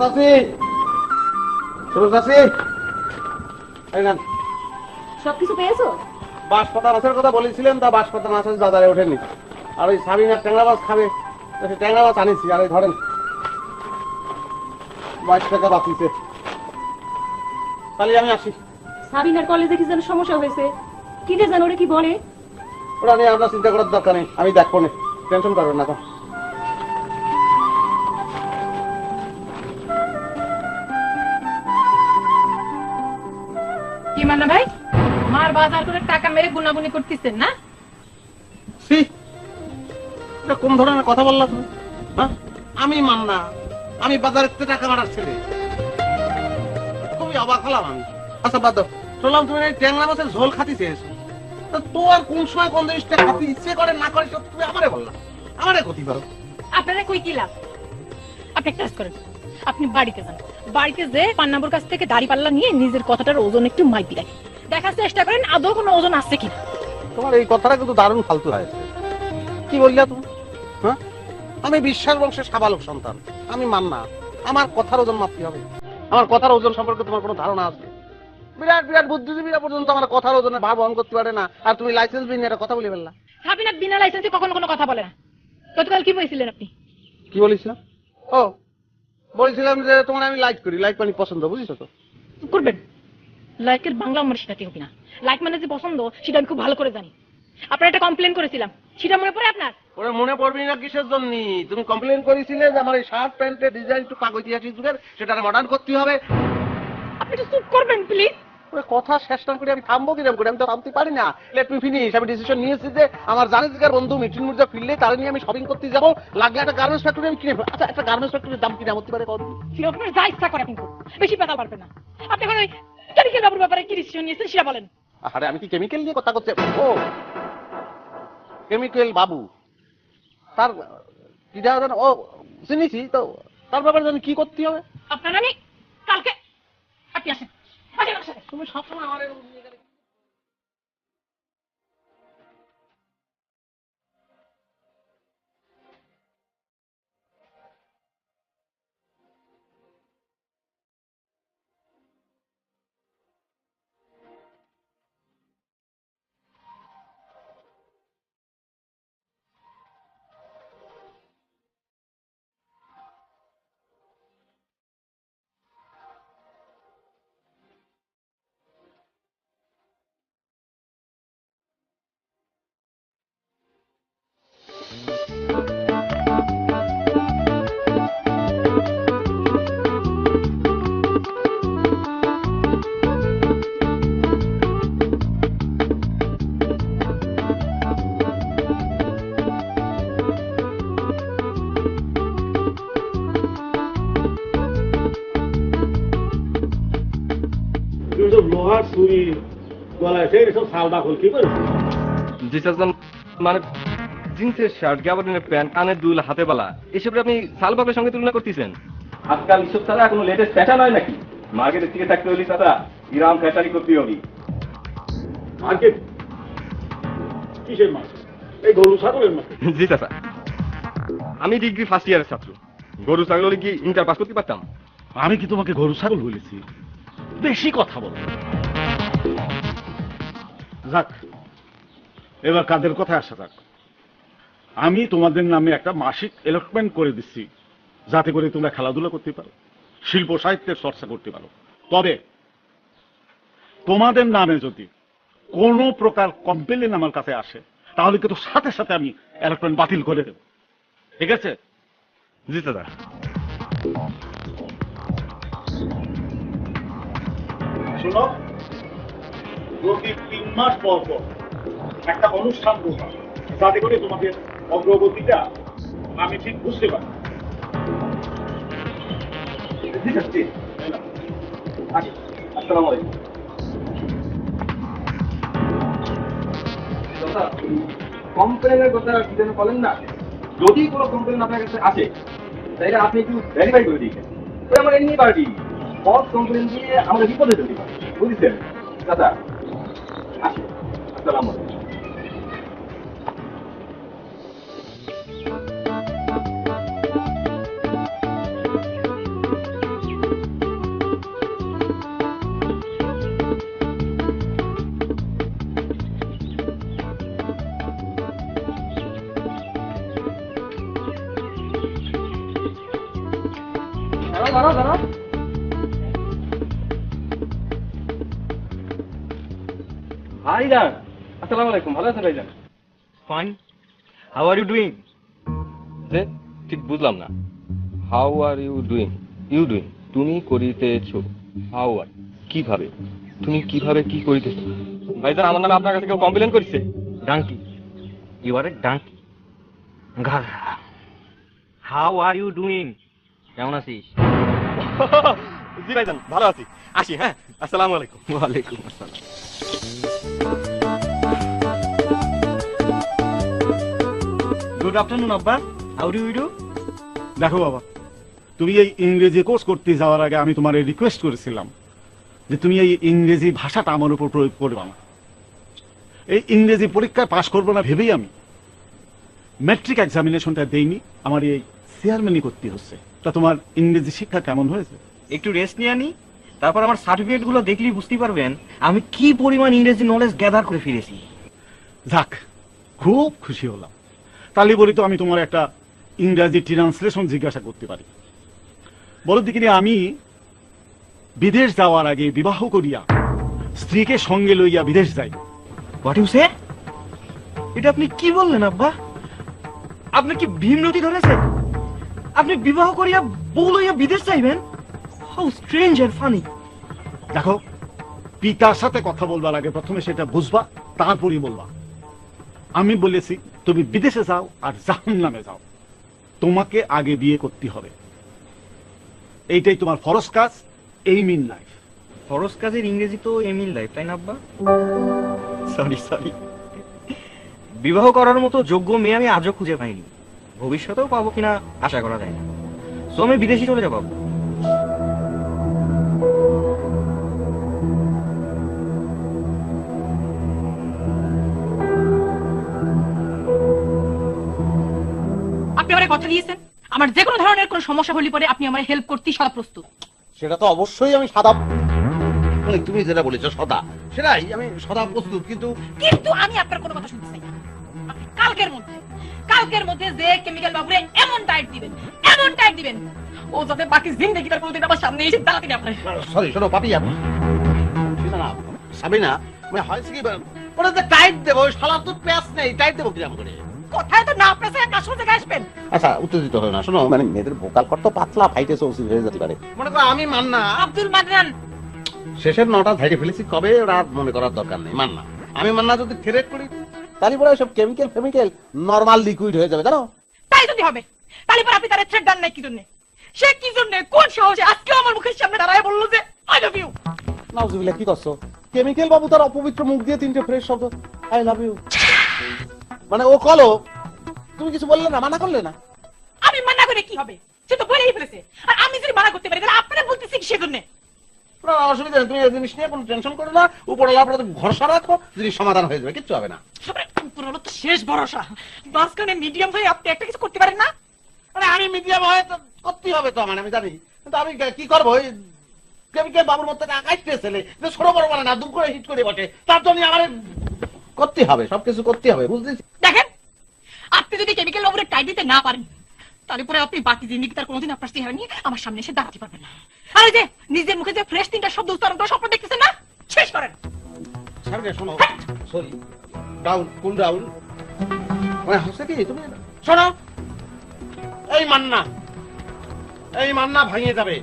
চাচি, ছোট চাচি, এই নেন। সবকিছু পেয়েছো? বাঁশপাতা মাছের কথা বলেছিলেন, তা বাঁশপাতা মাছ আজ বাজারে ওঠেনি। আর ওই সাবিনার ট্যাংরা মাছ খাবে, সে ট্যাংরা মাছ আনিছি। আর এই ধরেন 22 টাকা বাঁচিছে। তাহলে আমি আসি। সাবিনার কলেজে কি যেন সমস্যা হয়েছে, কি যে যেন ওরা কি বলে। ওটা নিয়ে আপনার চিন্তা করার দরকার নেই, আমি দেখবো না, টেনশন করবেন না। কি মান্না ভাই, মার বাজার করে টাকা মেরে গুনাগুনি করতেছেন না? কোন ধরনের কথা বললা তুমি? আমি মান্না, আমি বাজারের থেকে টাকা মারার ছেলে? খুবই অবাক হলাম আমি। আচ্ছা বাদ দাও, শুনলাম তুমি ট্যাংরা মাছের ঝোল খাতি চেয়েছো। তো আর কোন সময় কোন জিনিসটা খাতি ইচ্ছে করে না করে সব তুমি আমারে বললা, আমারে ক্ষতি করো। আপনারা কই কি লাভ? আপনি একটা কাজ করেন, আপনি বাড়িতে যান, বাড়িতে যে পান্নাবুর কাছ থেকে দাড়ি পাল্লা নিয়ে নিজের কথাটার ওজন একটু মাইপি রাখেন, দেখার চেষ্টা করেন আদৌ কোনো ওজন আছে কিনা। তোমার এই কথাটা কিন্তু দারুণ ফালতু হয়েছে। কি বললা তুমি? হ্যাঁ, আমি বিশ্বাস বংশের সাবালক সন্তান, আমি মান্না, আমার কথার ওজন মাপতে হবে। আমার কথার ওজন সম্পর্কে তোমার কোনো ধারণা আছে? বিরাট বিরাট বুদ্ধিজীবীরা পর্যন্ত আমার কথার ওজনে ভার বহন করতে পারে না, আর তুমি লাইসেন্স বিন একটা কথা বলে ফেললা। সাবিনা বিনা লাইসেন্সে কখনো কোনো কথা বলে না। গতকাল কি বলেছিলেন আপনি? কি বলেছিলাম? ও বলছিলাম যে তোমার আমি লাইক করি, লাইক মানে পছন্দ, বুঝেছো তো? করবেন লাইকের বাংলা আমার শেখাতে হবে না। লাইক মানে যে পছন্দ সেটা আমি খুব ভালো করে জানি। আপনার একটা কমপ্লেন করেছিলাম, সেটা মনে পড়ে আপনার? ওরা মনে পড়বি না কিসের জন্য? তুমি কমপ্লেন করেছিলে যে আমার এই শার্ট প্যান্টের ডিজাইন একটু ঐতিহাসিক যুগের, সেটা মডার্ন করতে হবে। আপনি একটু চুপ করবেন প্লিজ। কথা শেষ না করে আমি থামবো কিরম করে? আমি তো থামতে পারি না। Let me finish. আমি ডিসিশন নিয়েছি যে আমার জানিসগার বন্ধু মিঠুন মুর্জা ফিরলে তার নিয়ে আমি শপিং করতে যাবো। লাগলে একটা গার্মেন্টস ফ্যাক্টরি আমি কিনে। আচ্ছা, একটা গার্মেন্টস ফ্যাক্টরির দাম কিনা হতে পারে কত? আপনার যা ইচ্ছা করে কিন্তু বেশি পেতাল পারবেন না। আপনি এখন ওই কেমিক্যাল বাবুর ব্যাপারে কি ডিসিশন নিয়েছেন সেটা বলেন। আরে আমি কি কেমিক্যাল নিয়ে কথা করছি? ও কেমিক্যাল বাবু, তার কি দেওয়া জানো? ও চিনিছি তো, তার ব্যাপারে জানি কি করতে হবে। আপনার আমি কালকে, আপনি আসেন তুমি সবসময় আমার লোহার ছুরি গলায় সেই সব শাল বাকল কি করে? জি চাচান, মানে জিন্সের শার্ট, গ্যাবার্ডিনের প্যান্ট, কানের দুল, হাতে বালা, এসব আপনি শালবাকের সঙ্গে তুলনা করতেছেন? আজকাল এসব ছাড়া কোনো লেটেস্ট ফ্যাশন হয় নাকি? মার্কেটের দিকে থাকতে হলি চাচা ইরাম ফ্যাশনই করতে হবে। মার্কেট কিসের মার্কেট? এই গরু ছাগলের মার্কেট? জি চাচা, আমি ডিগ্রি ফার্স্ট ইয়ারের ছাত্র। গরু ছাগল হলে কি ইন্টার পাস করতে পারতাম? আমি কি তোমাকে গরু ছাগল বলেছি? বেশি কথা বলো। যাক, এবার কাদের কথা আসা যাক। আমি তোমাদের নামে একটা মাসিক অ্যালটমেন্ট করে দিচ্ছি, যাতে করে তোমরা খেলাধুলা করতে পারো, শিল্প সাহিত্যের চর্চা করতে পারো। তবে তোমাদের নামে যদি কোনো প্রকার কমপ্লেন আমার কাছে আসে, তাহলে কিন্তু সাথে সাথে আমি অ্যালটমেন্ট বাতিল করে দেব। ঠিক আছে? জি দাদা। শোনো, প্রতি 3 মাস পর পর একটা অনুষ্ঠান করবা, যাতে করে তোমাদের অগ্রগতিটা আমি ঠিক বুঝতে পারি। জি স্যার, জি। আসসালামু আলাইকুম। দাদা, কমপ্লেনের কথা কি যেন বলেন না? যদি কোনো কমপ্লেন আপনার কাছে আসে, তাহলে আপনি একটু ভেরিফাই করে দিয়েছেন। আমার এমনি পার্টি ফলস কমপ্লেন দিয়ে আমাদের বিপদে ফেলতে পারে, বুঝেছেন দাদা? আসে। আসসালামু আলাইকুম। দাঁড়াও দাঁড়াও। ভাইজান, আসসালামু আলাইকুম, ভালো আছেন ভাইজান? Fine. How are you doing? যে ঠিক বুঝলাম না। How are you doing? You doing তুমি করিতেছো, হাউ আর কিভাবে, তুমি কিভাবে কি করিতেছো? ভাইজান, আমার নামে আপনার কাছে কেউ কমপ্লেন করেছে? Donkey. You are a donkey. গাধা। How are you doing? কেমন আছিস? জি ভাইজান, ভালো আছি। আসি, হ্যাঁ, আসসালামু আলাইকুম। ওয়ালাইকুম আসসালাম। গুড আফটারনুন আব্বা। How do you do? দেখো বাবা, তুমি এই ইংরেজি কোর্স করতে যাওয়ার আগে আমি তোমার রিকোয়েস্ট করেছিলাম যে তুমি এই ইংরেজি ভাষাটা আমার উপর প্রয়োগ করবে না। এই ইংরেজি পরীক্ষায় পাশ করবো না ভেবেই আমি ম্যাট্রিক এক্সামিনেশনটা দেইনি, আমার এই চেয়ারম্যানই করতে হচ্ছে। তা তোমার ইংরেজি শিক্ষা কেমন হয়েছে? একটু রেস্ট নিয়ে আনি, তারপর আমার সার্টিফিকেট গুলো দেখলেই বুঝতে পারবেন আমি কি পরিমাণ ইংরেজি নলেজ গ্যাদার করে ফিরেছি। যাক, খুব খুশি হলাম। তাহলে বলি তো আমি তোমার একটা ইংরাজি ট্রান্সলেশন জিজ্ঞাসা করতে পারি। বলো দেখিনি, আমি বিদেশ যাওয়ার আগে বিবাহ করিয়া স্ত্রীকে সঙ্গে লইয়া বিদেশ যাই। হোয়াট ইউ সে? এটা আপনি কি বললেন আব্বা? আপনি কি ভীমরতি ধরেছে? আপনি বিবাহ করিয়া বউ লইয়া বিদেশ যাইবেন? How strange and funny. দেখো, পিতার সাথে কথা বলবার আগে প্রথমে সেটা বুঝবা, তারপরই বলবা। আমি বলেছি তুমি বিদেশে যাও আর জাহান্নামে যাও, তোমাকে আগে বিয়ে করতে হবে। এইটাই তোমার ফরজ কাজ, এইম ইন লাইফ। ফরজ কাজের ইংরেজি তো এম ইন লাইফ, তাই না আব্বা? Sorry sorry. বিবাহ করার মতো যোগ্য মেয়ে আমি আজও খুঁজে পাইনি, ভবিষ্যতেও পাবো কিনা আশা করা যায় না। সো আমি বিদেশি চলে যাবো। আপনি আমার কথা দিয়েছেন, আমার যে কোনো ধরনের কোনো সমস্যা হলে পরে আপনি আমার হেল্প করতে সদা প্রস্তুত। সেটা তো অবশ্যই আমি সদা, মানে তুমি যেটা বলেছো সদা, সেটাই আমি সদা প্রস্তুত। কিন্তু কিন্তু আমি আপনার কোনো কথা শুনতে চাই না। আপনি কালকের মধ্যে যে কেমিক্যাল বাবুরে এমন টাইট দিবেন, এমন টাইট দিবেন, ও যাতে বাকি জিন্দেগি তার কোনোদিন আমার সামনে এসে দাঁড়াতে না পারে। সরি, শোনো পাপি, সেটা না সাবিনা, মানে হয়েছে কি, ওরা যে টাইট দেবো, শালার তো প্যাস নেই, টাইট দেবো কিরকম করে? কোথায় তো না পেছে কাজ থেকে আসবেন। আচ্ছা, উত্তেজিত হয় না। শোনো, মানে মেয়েদের ভোকাল কর্ড তো পাতলা, ফাইটে সৌসি হয়ে যেতে পারে। মনে করো আমি মান্না, আব্দুল মান্নান শেষের 9টা ধাইরে ফেলেছি, কবে রাত মনে করার দরকার নেই। মান্না, আমি মান্না যদি থ্রেট করি, তাহলে পরে সব কেমিক্যাল নরমাল লিকুইড হয়ে যাবে, জানো? তাই যদি হবে, তাহলে পর আপনি তার থ্রেট দেন নাই কি জন্য? সে কি জন্য, কোন সাহসে আজকে আমার মুখের সামনে দাঁড়ায় বললো যে আই লাভ ইউ? নাউজুবিল্লাহ, কি করছো? কেমিক্যাল বাবু তার অপবিত্র মুখ দিয়ে 3টে ফ্রেশ শব্দ আই লাভ ইউ, মানে ও কলো, তুমি কিছু বললে না, মানা করলে না? আমি মানা করে কি হবে? সে তো বলেই ফেলেছে, আর আমি যদি মানা করতে পারি তাহলে আপনারা বলতেছি কি সেজন্য? না, অসুবিধা নেই, তুমি এই জিনিস নিয়ে কোনো টেনশন করো না। উপরওয়ালা আপনাদের ভরসা রাখো, জিনিস সমাধান হয়ে যাবে, কিচ্ছু হবে না। উপর হলো তো শেষ ভরসা, মাঝখানে মিডিয়াম হয়ে আপনি একটা কিছু করতে পারেন না? মানে আমি মিডিয়াম হয়ে তো করতেই হবে তো, মানে আমি জানি, কিন্তু আমি কি করবো? ওই কেমিক্যাল বাবুর মধ্যে আকাশতে ছেলে যে ছোট বড় মানে না, দুম করে হিট করে বসে, তার জন্য আমার করতে হবে, সবকিছু করতে হবে, বুঝতেছি? দেখেন, আপনি যদি কেমিক্যাল বাবুরে টাইট দিতে না পারেন, তাহলে পরে আপনি বাকি জিন্দেগি তার কোনোদিন আপনার চেহারা নিয়ে আমার সামনে এসে দাঁড়াতে পারবেন না। আর ওই যে নিজের মুখে যে ফ্রেশ 3টা শব্দ উচ্চারণ করে স্বপ্ন দেখতেছেন না, শেষ করেন। সামনে শোনো, সরি, ডাউন, কুল ডাউন। মানে হচ্ছে কি, তুমি শোনো, এই মান্না ভাঙিয়ে যাবে,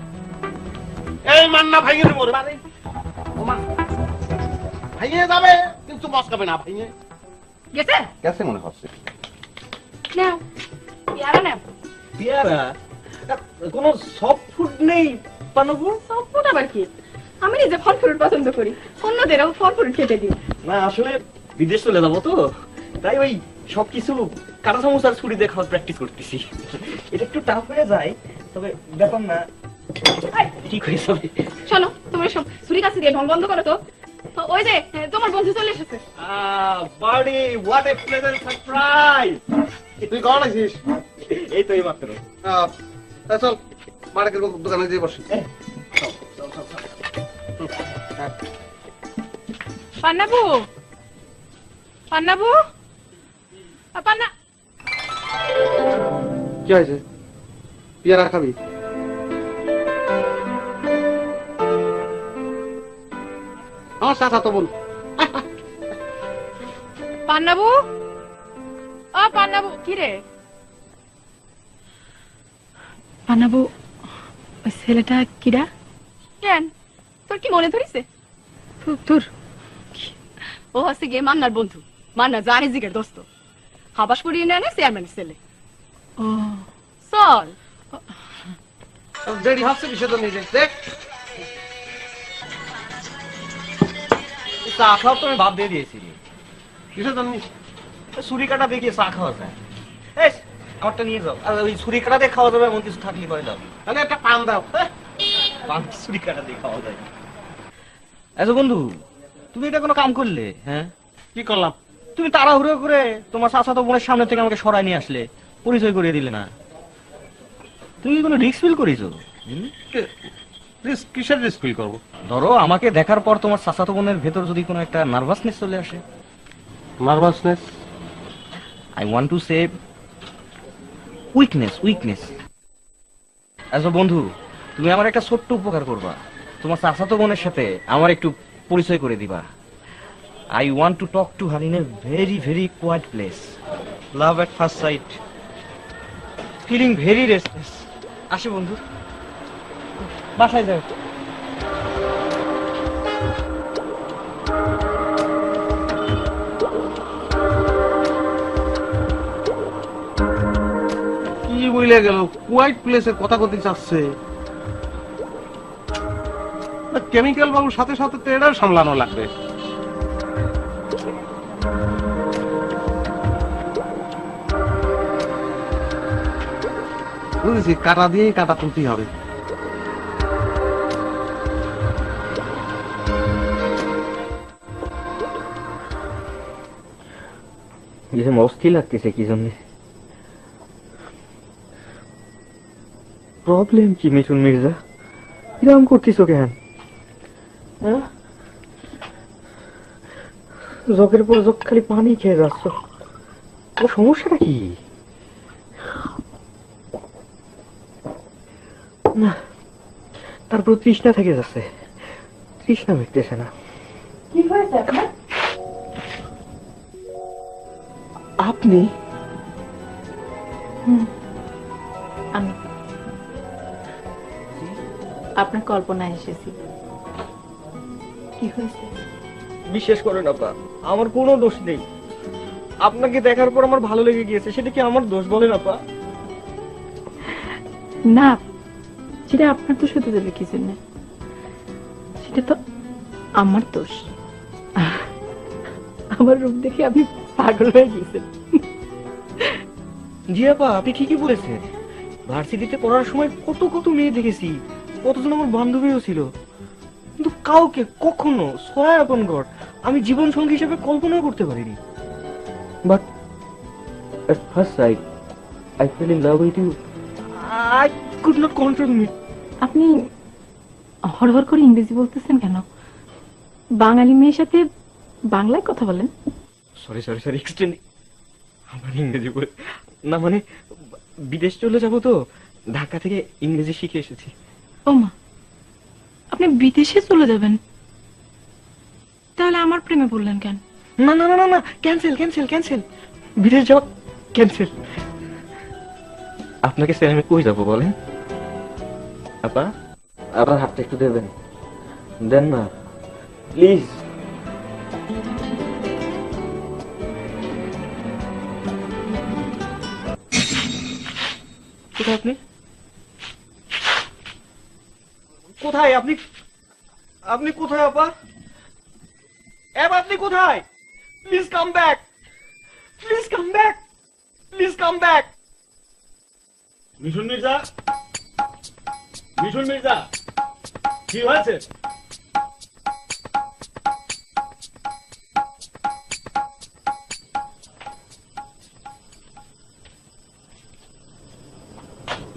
এই মান্না ভাঙিয়ে দেবো, ভাঙিয়ে যাবে, কিন্তু মস্কাবে না, ভাঙিয়ে গেছে গেছে মনে হচ্ছে। নাও পেয়ারা নাও। পেয়ারা? কোনো সফট ফুড নেই পানবু? সব ফুড আবার কি? আমি নিজে ফল ফ্রুট পছন্দ করি, অন্যদেরও ফল ফ্রুট খেতে দিই। না আসলে বিদেশ চলে যাবো তো, তাই ওই সবকিছু কাঁটা চামচ আর ছুরি দিয়ে খাওয়ার প্র্যাকটিস করতেছি। এটা একটু টাফ হয়ে যায়, তবে ব্যাপার না, ঠিক হয়ে যাবে। শোনো, তোমার সব ছুরি কাছে দিয়ে ঢং বন্ধ করো তো। ওই যে তোমার বন্ধু চলে এসেছে। বাড়ি, হোয়াট এ প্লেজেন্ট সারপ্রাইজ! তুই কখন আছিস? এই তো এই মাত্র। চল মার্কেটের দোকানে দিয়ে বসি। পান্নাবু, পান্নাবু, পান্না, কি হয়েছে? পেয়ারা খাবি? আমার চাচাতো বোন। পান্নাবু, ও পান্নাবু। কি রে? পান্নাবু, ওই ছেলেটা কিরা? কেন, তোর কি মনে ধরিছে? তোর ও হচ্ছে গিয়ে মান্নার বন্ধু, মান্না জানে জিগের দোস্ত, হাবাসপুর ইউনিয়নের চেয়ারম্যানের ছেলে। ও চল। দেরি হচ্ছে কিসের জন্য দেখ। চা খাওয়া তো আমি বাদ দিয়ে দিয়েছি। কিসের জন্য? ছুরি কাটা দেখিয়ে চা খাওয়া যায়। এই আমারটা নিয়ে যাও। আর ওই ছুরি কাটা দিয়ে খাওয়া যাবে এমন কিছু থাকলে করে দাও। তাহলে একটা পান দাও। পান ছুরি কাটা দিয়ে খাওয়া যায়। আচ্ছা বন্ধু, তুমি এটা কোনো কাম করলে? হ্যাঁ, কি করলাম? তুমি তাড়াহুড়ো করে তোমার চাচাতো বোনের সামনে থেকে আমাকে সরাই নিয়ে আসলে, পরিচয় করিয়ে দিলে না। তুমি কি কোনো রিস্ক ফিল করেছো? কিসের রিস্ক ফিল করবো? ধরো আমাকে দেখার পর তোমার চাচাতো বোনের ভেতর যদি কোনো একটা নার্ভাসনেস চলে আসে। Nervousness? I want to say weakness. আচ্ছা বন্ধু, তুমি আমার একটা ছোট্ট উপকার করবা। তোমার চাচাতো বোনের সাথে আমার একটু পরিচয় করে দিবা। I want to talk to her in a very very quiet place. Love at first sight, feeling very restless. আসি বন্ধু, বাসায় যাও। কি বইলে গেল? কোয়াইট প্লেসের কথা কতি চাচ্ছে। কেমিক্যাল বাবুর সাথে সাথে তো এটাও সামলানো লাগবে। বুঝেছি, কাটা দিয়েই কাটা তুলতেই হবে। অস্থির লাগতেছে কি জন্য? প্রবলেম কি মিঠুন মির্জা? কিরকম করতেছো কেন? জগের পর জগ খালি পানি খেয়ে যাচ্ছ, সমস্যাটা কি? না, তারপর তৃষ্ণা থেকে যাচ্ছে, তৃষ্ণা মিটতেছে না। কি হয়েছে আপনার? আপনি? আমি আপনার কল্পনায় এসেছি। কি হয়েছে? বিশ্বাস করেন আপা, আমার কোনো দোষ নেই। আপনাকে দেখার পর আমার ভালো লেগে গিয়েছে, সেটা কি আমার দোষ বলেন আপা? না, সেটা আপনার দোষ হতে যাবে কি জন্য? সেটা তো আমার দোষ। আমার রূপ দেখে আপনি পাগল হয়ে গেছেন। জি আপা, আপনি ঠিকই বলেছেন। ভার্সিটিতে পড়ার সময় কত কত মেয়ে দেখেছি, কতজন আমার বান্ধবীও ছিল, কিন্তু কাউকে কখনো সহায় আপন গড আমি জীবন সঙ্গী হিসেবে কল্পনা করতে পারিনি। But at first sight I fell in love with you. I could not control me. আপনি হড়হড় করে ইংরেজি বলতেছেন কেন? বাঙালি মেয়ের সাথে বাংলায় কথা বলেন। Sorry extend. আমার ইংরেজি বলে না, মানে বিদেশ চলে যাব তো, ঢাকা থেকে ইংরেজি শিখে এসেছি। ও মা, আপনি বিদেশে চলে যাবেন? তাহলে আমার প্রেমে পড়লেন কেন? না না না না না, ক্যান্সেল। বিদেশ যাওয়া ক্যান্সেল। আপনাকে স্যার আমি কই যাবো বলেন? আপা, আপনার হাতটা একটু দেবেন, দেন না প্লিজ। কোথায় আপনি? কোথায় আপনি? আপনি কোথায় আপা? আপনি কোথায়? Please come back, please come back, please come back. Mithun Mirza, কি হয়েছে?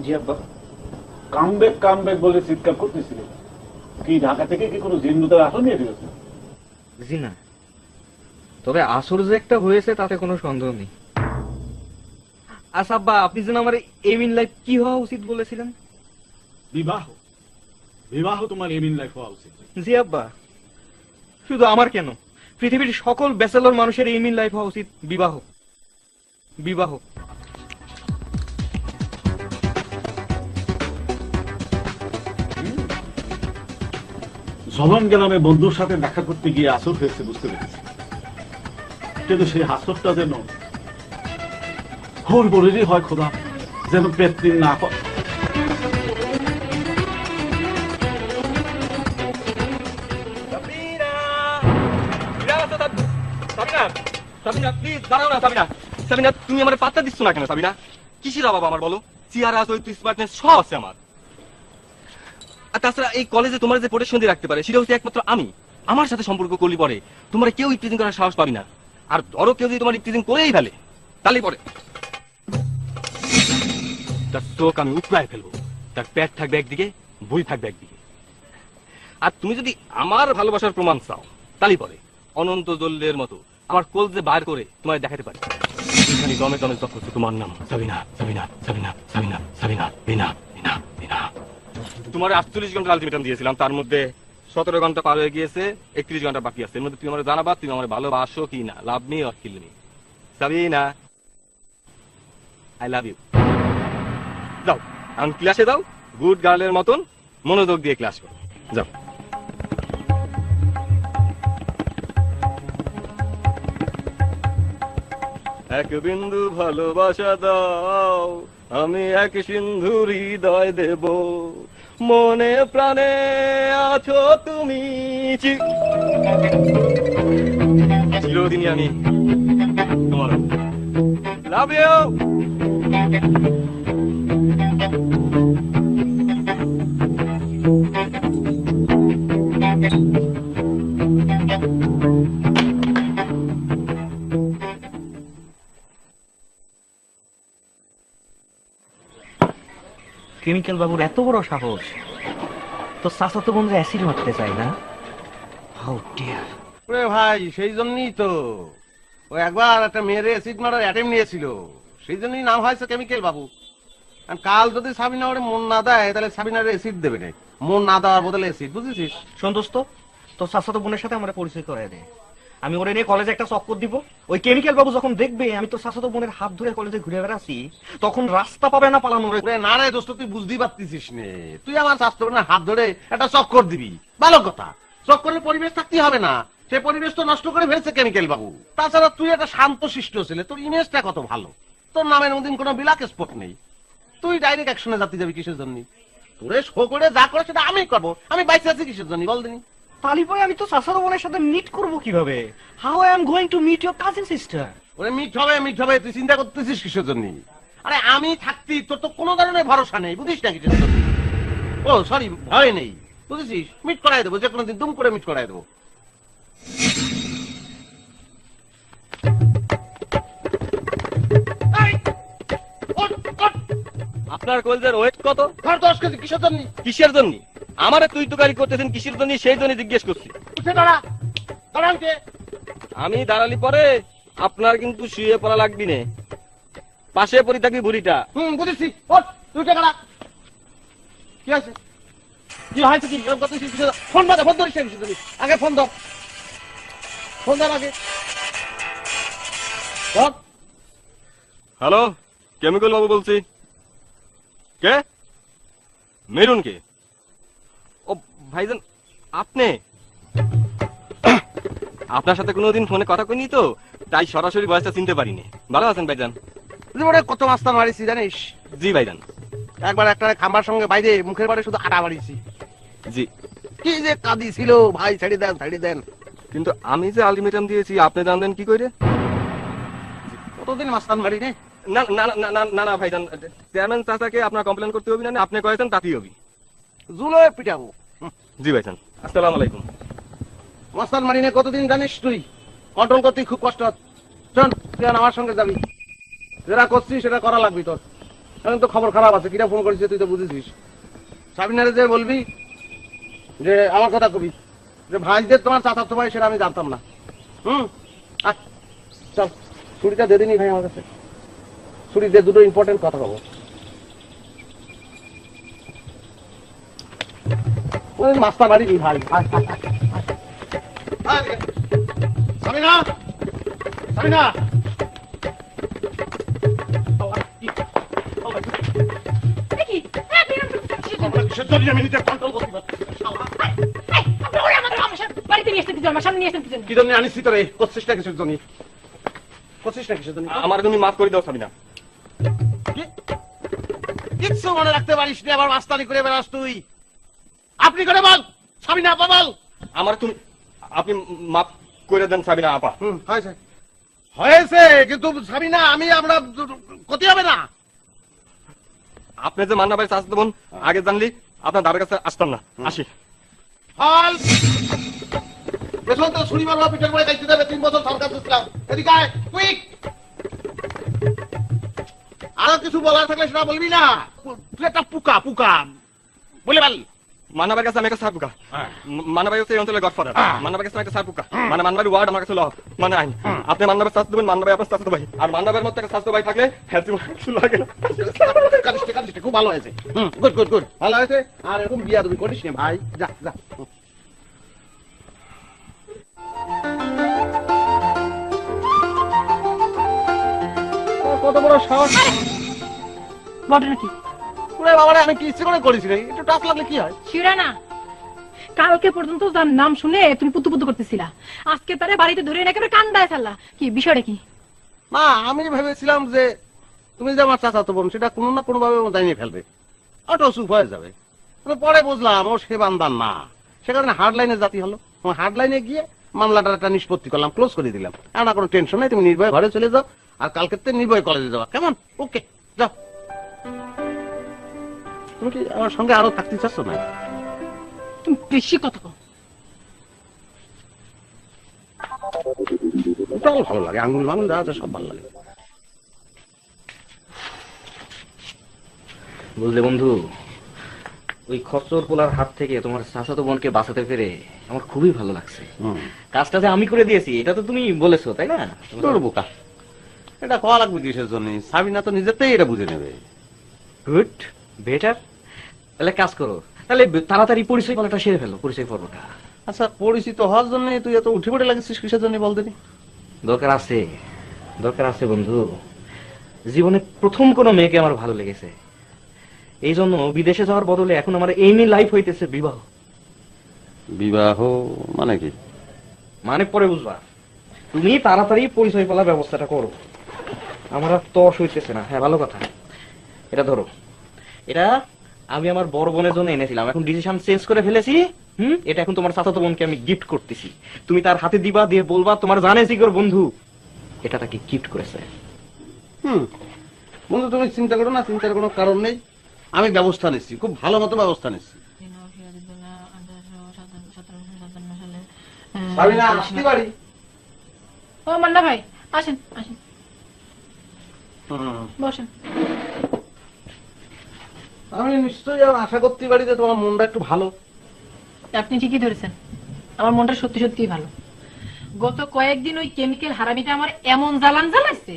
জি আব্বা। কাম ব্যাক বলে চিৎকার করতেছিল। কি ঢাকা থেকে কি কোনো জিন্দুতার আসন নিয়ে দিয়েছে? জি না, তবে আসর যে একটা হয়েছে তাতে কোনো সন্দেহ নেই। আচ্ছা আব্বা, আপনি যেন আমার এম ইন লাইফ কি হওয়া উচিত বলেছিলেন? বিবাহ তোমার এম ইন লাইফ হওয়া উচিত। জি আব্বা, শুধু আমার কেন, পৃথিবীর সকল ব্যাচেলর মানুষের এইম ইন লাইফ হওয়া উচিত বিবাহ। বিবাহ। জবান গ্রামে বন্ধুর সাথে দেখা করতে গিয়ে আসর হয়েছে বুঝতে পেরেছি, কিন্তু সেই আসরটা যেন হোর বলেরই হয় খোদা, যেন পেত্রিন না হয়। তুমি আমার পাত্তা দিচ্ছ না কেন সাবিনা? কিসের অভাব আমার বলো? চেয়ারা চৈত্র স্মার্টনেস সব আছে আমার। আর তাছাড়া এই কলেজে তোমার যে প্রোটেকশন দিয়ে রাখতে পারে সেটা হচ্ছে একমাত্র আমি। আমার সাথে সম্পর্ক করলি পরে তোমার কেউ ইপ্রিজিং করার সাহস পাবি না। আর ধরো কেউ যদি তোমার ইপ্রিজিং করেই ফেলে তাহলে পরে তার চোখ আমি উপড়ায় ফেলবো, তার পেট থাকবে একদিকে, বই থাকবে একদিকে। আর তুমি যদি আমার ভালোবাসার প্রমাণ চাও তাহলে পরে অনন্ত জল্লের মতো আমার কোল যে বার করে তোমায় দেখাতে পারি। এখানে দমে দমে জপ করছে তোমার নাম, সাবিনা সাবিনা সাবিনা সাবিনা সাবিনা বিনা বিনা বিনা। তোমার 48 ঘন্টা আলটিমেটাম দিয়েছিলাম, তার মধ্যে 17 ঘন্টা পার হয়ে গিয়েছে, 31 ঘন্টা বাকি আছে। এর মধ্যে তুমি আমার জানাবা তুমি আমার ভালোবাসো কি না। Love me or kill me. Sabina, I love you. যাও এখন ক্লাসে যাও, গুড গার্লের মতন মনোযোগ দিয়ে ক্লাস করো। যাও। এক বিন্দু ভালোবাসা দাও, আমি এক সিন্ধু হৃদয় দেব, মনে প্রাণে আছো তুমি, চিরদিনই আমি তোমার। Love you. কেমিক্যাল বাবুর এত বড় সাহস, তো চাচাতো বন্ধু অ্যাসিড মারতে চাই না? How dear. ওরে ভাই, সেই জন্যই তো ও একবার একটা মেয়ের অ্যাসিড মারার অ্যাটেম্প নিয়েছিল, সেই জন্যই নাম হয়েছে কেমিক্যাল বাবু। আর কাল যদি সাবিনা ওরে মন না দেয় তাহলে সাবিনার অ্যাসিড দেবে না, মন না দেওয়ার বদলে অ্যাসিড, বুঝেছিস? সন্তোষ তো তোর চাচাতো বোনের সাথে আমরা পরিচয় করাই দে, আমি ওরে নিয়ে কলেজে একটা চক্কর দিব। ওই কেমিক্যাল বাবু যখন দেখবে আমি তোর চাচাতো বোনের হাত ধরে কলেজে ঘুরে বেড়াচ্ছি, তখন রাস্তা পাবে না পালানোর। ওরে না রে দোস্ত, তুই বুঝতেই পারতিস নে, তুই আমার স্বাস্থ্য হাত ধরে একটা চক্কর দিবি, ভালো কথা। চক্করের পরিবেশ থাকতেই হবে না, সে পরিবেশ তো নষ্ট করে ফেলছে কেমিক্যাল বাবু। তাছাড়া তুই একটা শান্ত শিষ্ট ছেলে, তোর ইমেজটা কত ভালো, তোর নামের মধ্যে কোনো বিলাক স্পট নেই। তুই ডাইরেক্ট অ্যাকশনে যাতে যাবি কিসের জন্য? তোরে শো করে যা করে সেটা আমি করবো, আমি বাইসে আছি কিসের জন্য বল দিনি? তালি ভাই আমি তো চাচাতো বোনের সাথে মিট করবো কিভাবে? How I am going to meet your cousin sister? ওরে মিট হবে, তুই চিন্তা করতেছিস কিসের জন্য? আরে আমি থাকতি তোর তো কোনো ধরনের ভরসা নেই, বুঝিস না কিসের জন্য? ও সরি, ভয় নেই, বুঝেছিস? মিট করাই দেবো, যে কোনো দিন দুম করে মিট করাই দেবো। আপনার কলেজের ওয়েট কত? 10 কেজি। কিসের জন্য? কিসের জন্য? আমারে তুই তুকারি করতেছেন কিসের জন্য সেই জন্য জিজ্ঞেস করছি। আমি দাঁড়ালি পরে আপনার কিন্তু শুয়ে পড়া লাগবি না, পাশে পড়ি থাকবি বুড়িটা। বুঝেছি। তুই টাকা কি আছে? কি হয়েছে? কি ফোন বাদে ফোন ধরিস আগে, ফোন ধর, ফোন ধর আগে। হ্যালো, কেমিক্যাল বাবু বলছি। কে? মেরুন কে? ও ভাইজান আপনি? আপনার সাথে কোনোদিন ফোনে কথা কইনি তো, তাই সরাসরি ভয়েসটা চিনতে পারিনি। ভালো আছেন ভাইজান? কত মাস্তান মারিছি জানিস? জি ভাইজান। একবার একটা খাম্বার সঙ্গে বাইরে মুখের বাড়ি শুধু আটা মারিছি। জি। কি যে কাঁদি ছিল ভাই, ছেড়ে দেন ছেড়ে দেন। কিন্তু আমি যে আলটিমেটাম দিয়েছি আপনি জানলেন কি করে? কতদিন মাস্তান মারি নে? না না না না না না ভাইজান, চেয়ারম্যান চাচাকে আপনার কমপ্লেন করতে হবে না, আপনি কয়েছেন তাতেই হবে। জুলোয় পিটাবো। জি ভাইজান, আসসালামু আলাইকুম। মাস্তান মারি নে কতদিন জানিস তুই? কন্ট্রোল করতে খুব কষ্ট। শোন, তুই আমার সঙ্গে যাবি, যেটা করছিস সেটা করা লাগবি তোর। এখন তো খবর খারাপ আছে, কিরা ফোন করেছে তুই তো বুঝেছিস। সাবিনারে যে বলবি যে আমার কথা কবি যে ভাইদের তোমার চাচাতো ভাই, সেটা আমি জানতাম না। চল ছুরিটা দিয়ে দিনই ভাই আমার কাছে, ছুরি দিয়ে দুটো ইম্পর্টেন্ট কথা বলবো। মাস্টার বাড়ি ভাই, সামিনা, সামিনা, দেখি আমি নিজে কন্ট্রোল করতে পারছি না, শালা। বাড়িতে নিয়ে আসতে দিতে আমার সামনে নিয়ে আসতে দিতে কি জন্য আনিস তোরে? করছিস না কিছুর জন্য? করছিস না কিছুর জন্য? আমার তুমি মাফ করে দাও সাবিনা। কিচ্ছু মনে রাখতে পারিস না, আবার মাস্তানি করে বেড়াস তুই। আপনি করে বল, সাবিনা আপা বল। আমার তুমি আপনি মাফ করে দেন সাবিনা আপা। হয়েছে হয়েছে, কিন্তু সাবিনা আমি আমরা ক্ষতি হবে না। আপনি যে মান্না ভাই চাষতে বোন আগে জানলি আপনার দাদার কাছে আসতাম না। আসি। হল পেছন তো ছুরি মারবা, পিঠের পরে খাইতে দেবে। 3 বছর সরকার দিচ্ছিলাম। এদিকে আয়, কুইক। আরো কিছু বলার থাকলে সেটা বলবি না। তুই একটা পুকা পুকা বলে বল। মান্না ভাইয়ের কাছে আমি একটা সারপুকা। মান্না ভাই হচ্ছে এই অঞ্চলের গডফাদার। মান্না ভাইয়ের কাছে আমি একটা সারপুকা। মানে মান্না ভাইয়ের ওয়ার্ড আমার কাছে ল, মানে আইন। আপনি মান্না ভাই চাষতে দেবেন, মান্না ভাই আপনার চাষতে ভাই। আর মান্না ভাইয়ের মধ্যে একটা চাষতে ভাই থাকলে হ্যাঁ কিছু লাগে না। খুব ভালো হয়েছে। গুড গুড গুড, ভালো হয়েছে। আর এরকম বিয়া তুমি করিস না ভাই, যা যা। কত বড় সাহস! ঘটনা কি? ওরে বাবারে, আমি কি ইচ্ছে করে করেছি রে? একটু টাচ লাগলে কি হয়? শিরা না, কালকে পর্যন্ত যার নাম শুনে তুমি পুতু পুতু করতেছিলা, আজকে তারে বাড়িতে ধরে এনে একেবারে কান্দায় ফেললা। কি বিষয়টা কি? না, আমি ভেবেছিলাম যে তুমি যে আমার চাচাতো বোন, সেটা কোনো না কোনো ভাবে জানিয়ে ফেলবে, অটো চুপ হয়ে যাবে। পরে বুঝলাম ও সে বান্দার না, সে কারণে হার্ড লাইনে জাতি হলো। হার্ড লাইনে গিয়ে মামলাটা একটা নিষ্পত্তি করলাম, ক্লোজ করে দিলাম। আর না কোনো টেনশন নেই, তুমি নির্ভয় ঘরে চলে যাও। আর কালকে নির্ভয় কলেজে যাওয়া, কেমন? ওকে, যাও। তুমি কি আমার সঙ্গে আরো থাকতে চাচ্ছ না? তুমি বেশি কথা কও। ওটাও ভালো লাগে, আঙুল মাঙুল যা আছে সব ভালো লাগে। বুঝলে বন্ধু, ওই খচ্চর পোলার হাত থেকে তোমার চাচাতো বোনকে বাঁচাতে পেরে আমার খুবই ভালো লাগছে। কাজটা যে আমি করে দিয়েছি এটা তো তুমি বলেছো, তাই না? তোর বোকা, এটা খাওয়া লাগবে কিসের জন্য? সাবিনা তো নিজেতেই এটা বুঝে নেবে। Good, better. তাহলে কাজ করো, তাহলে তাড়াতাড়ি পরিচয় পর্বটা সেরে ফেলো, পরিচয় পর্বটা। আচ্ছা, পরিচিত হওয়ার জন্য তুই এত উঠে পড়ে লাগছিস কিসের জন্য বলতে নি? দরকার আছে, দরকার আছে বন্ধু। জীবনে প্রথম কোনো মেয়েকে আমার ভালো লেগেছে, এই জন্য বিদেশে যাওয়ার বদলে এখন আমার এমনি লাইফ হইতেছে বিবাহ। বিবাহ মানে কি? মানে পরে বুঝবা। তুমি তাড়াতাড়ি পরিচয় পালার ব্যবস্থাটা করো, আমার আর তস হইতেছে না। হ্যাঁ, ভালো কথা। এটা ধরো, এটা আমি আমার বড় বোনের জন্য এনেছিলাম, এখন ডিসিশন চেঞ্জ করে ফেলেছি। এটা এখন তোমার চাচাতো বোনকে আমি গিফট করতেছি। তুমি তার হাতে দিবা, দিয়ে বলবা তোমার জানে জিগর বন্ধু এটা তাকে গিফট করেছে। বন্ধু, তুমি চিন্তা করো না, চিন্তার কোনো কারণ নেই। আমি ব্যবস্থা নিচ্ছি, খুব ভালো মতো ব্যবস্থা নিচ্ছি। সাবিনা, আসতে পারি? ও মান্না ভাই, আসেন আসেন, বসেন। আমি নিশ্চয়ই আশা করতে পারি যে তোমার মনটা একটু ভালো। আপনি ঠিকই ধরেছেন, আমার মনটা সত্যি সত্যি ভালো। গত কয়েকদিন ওই কেমিক্যাল হারামিটা আমার এমন জ্বালান জ্বালাইছে,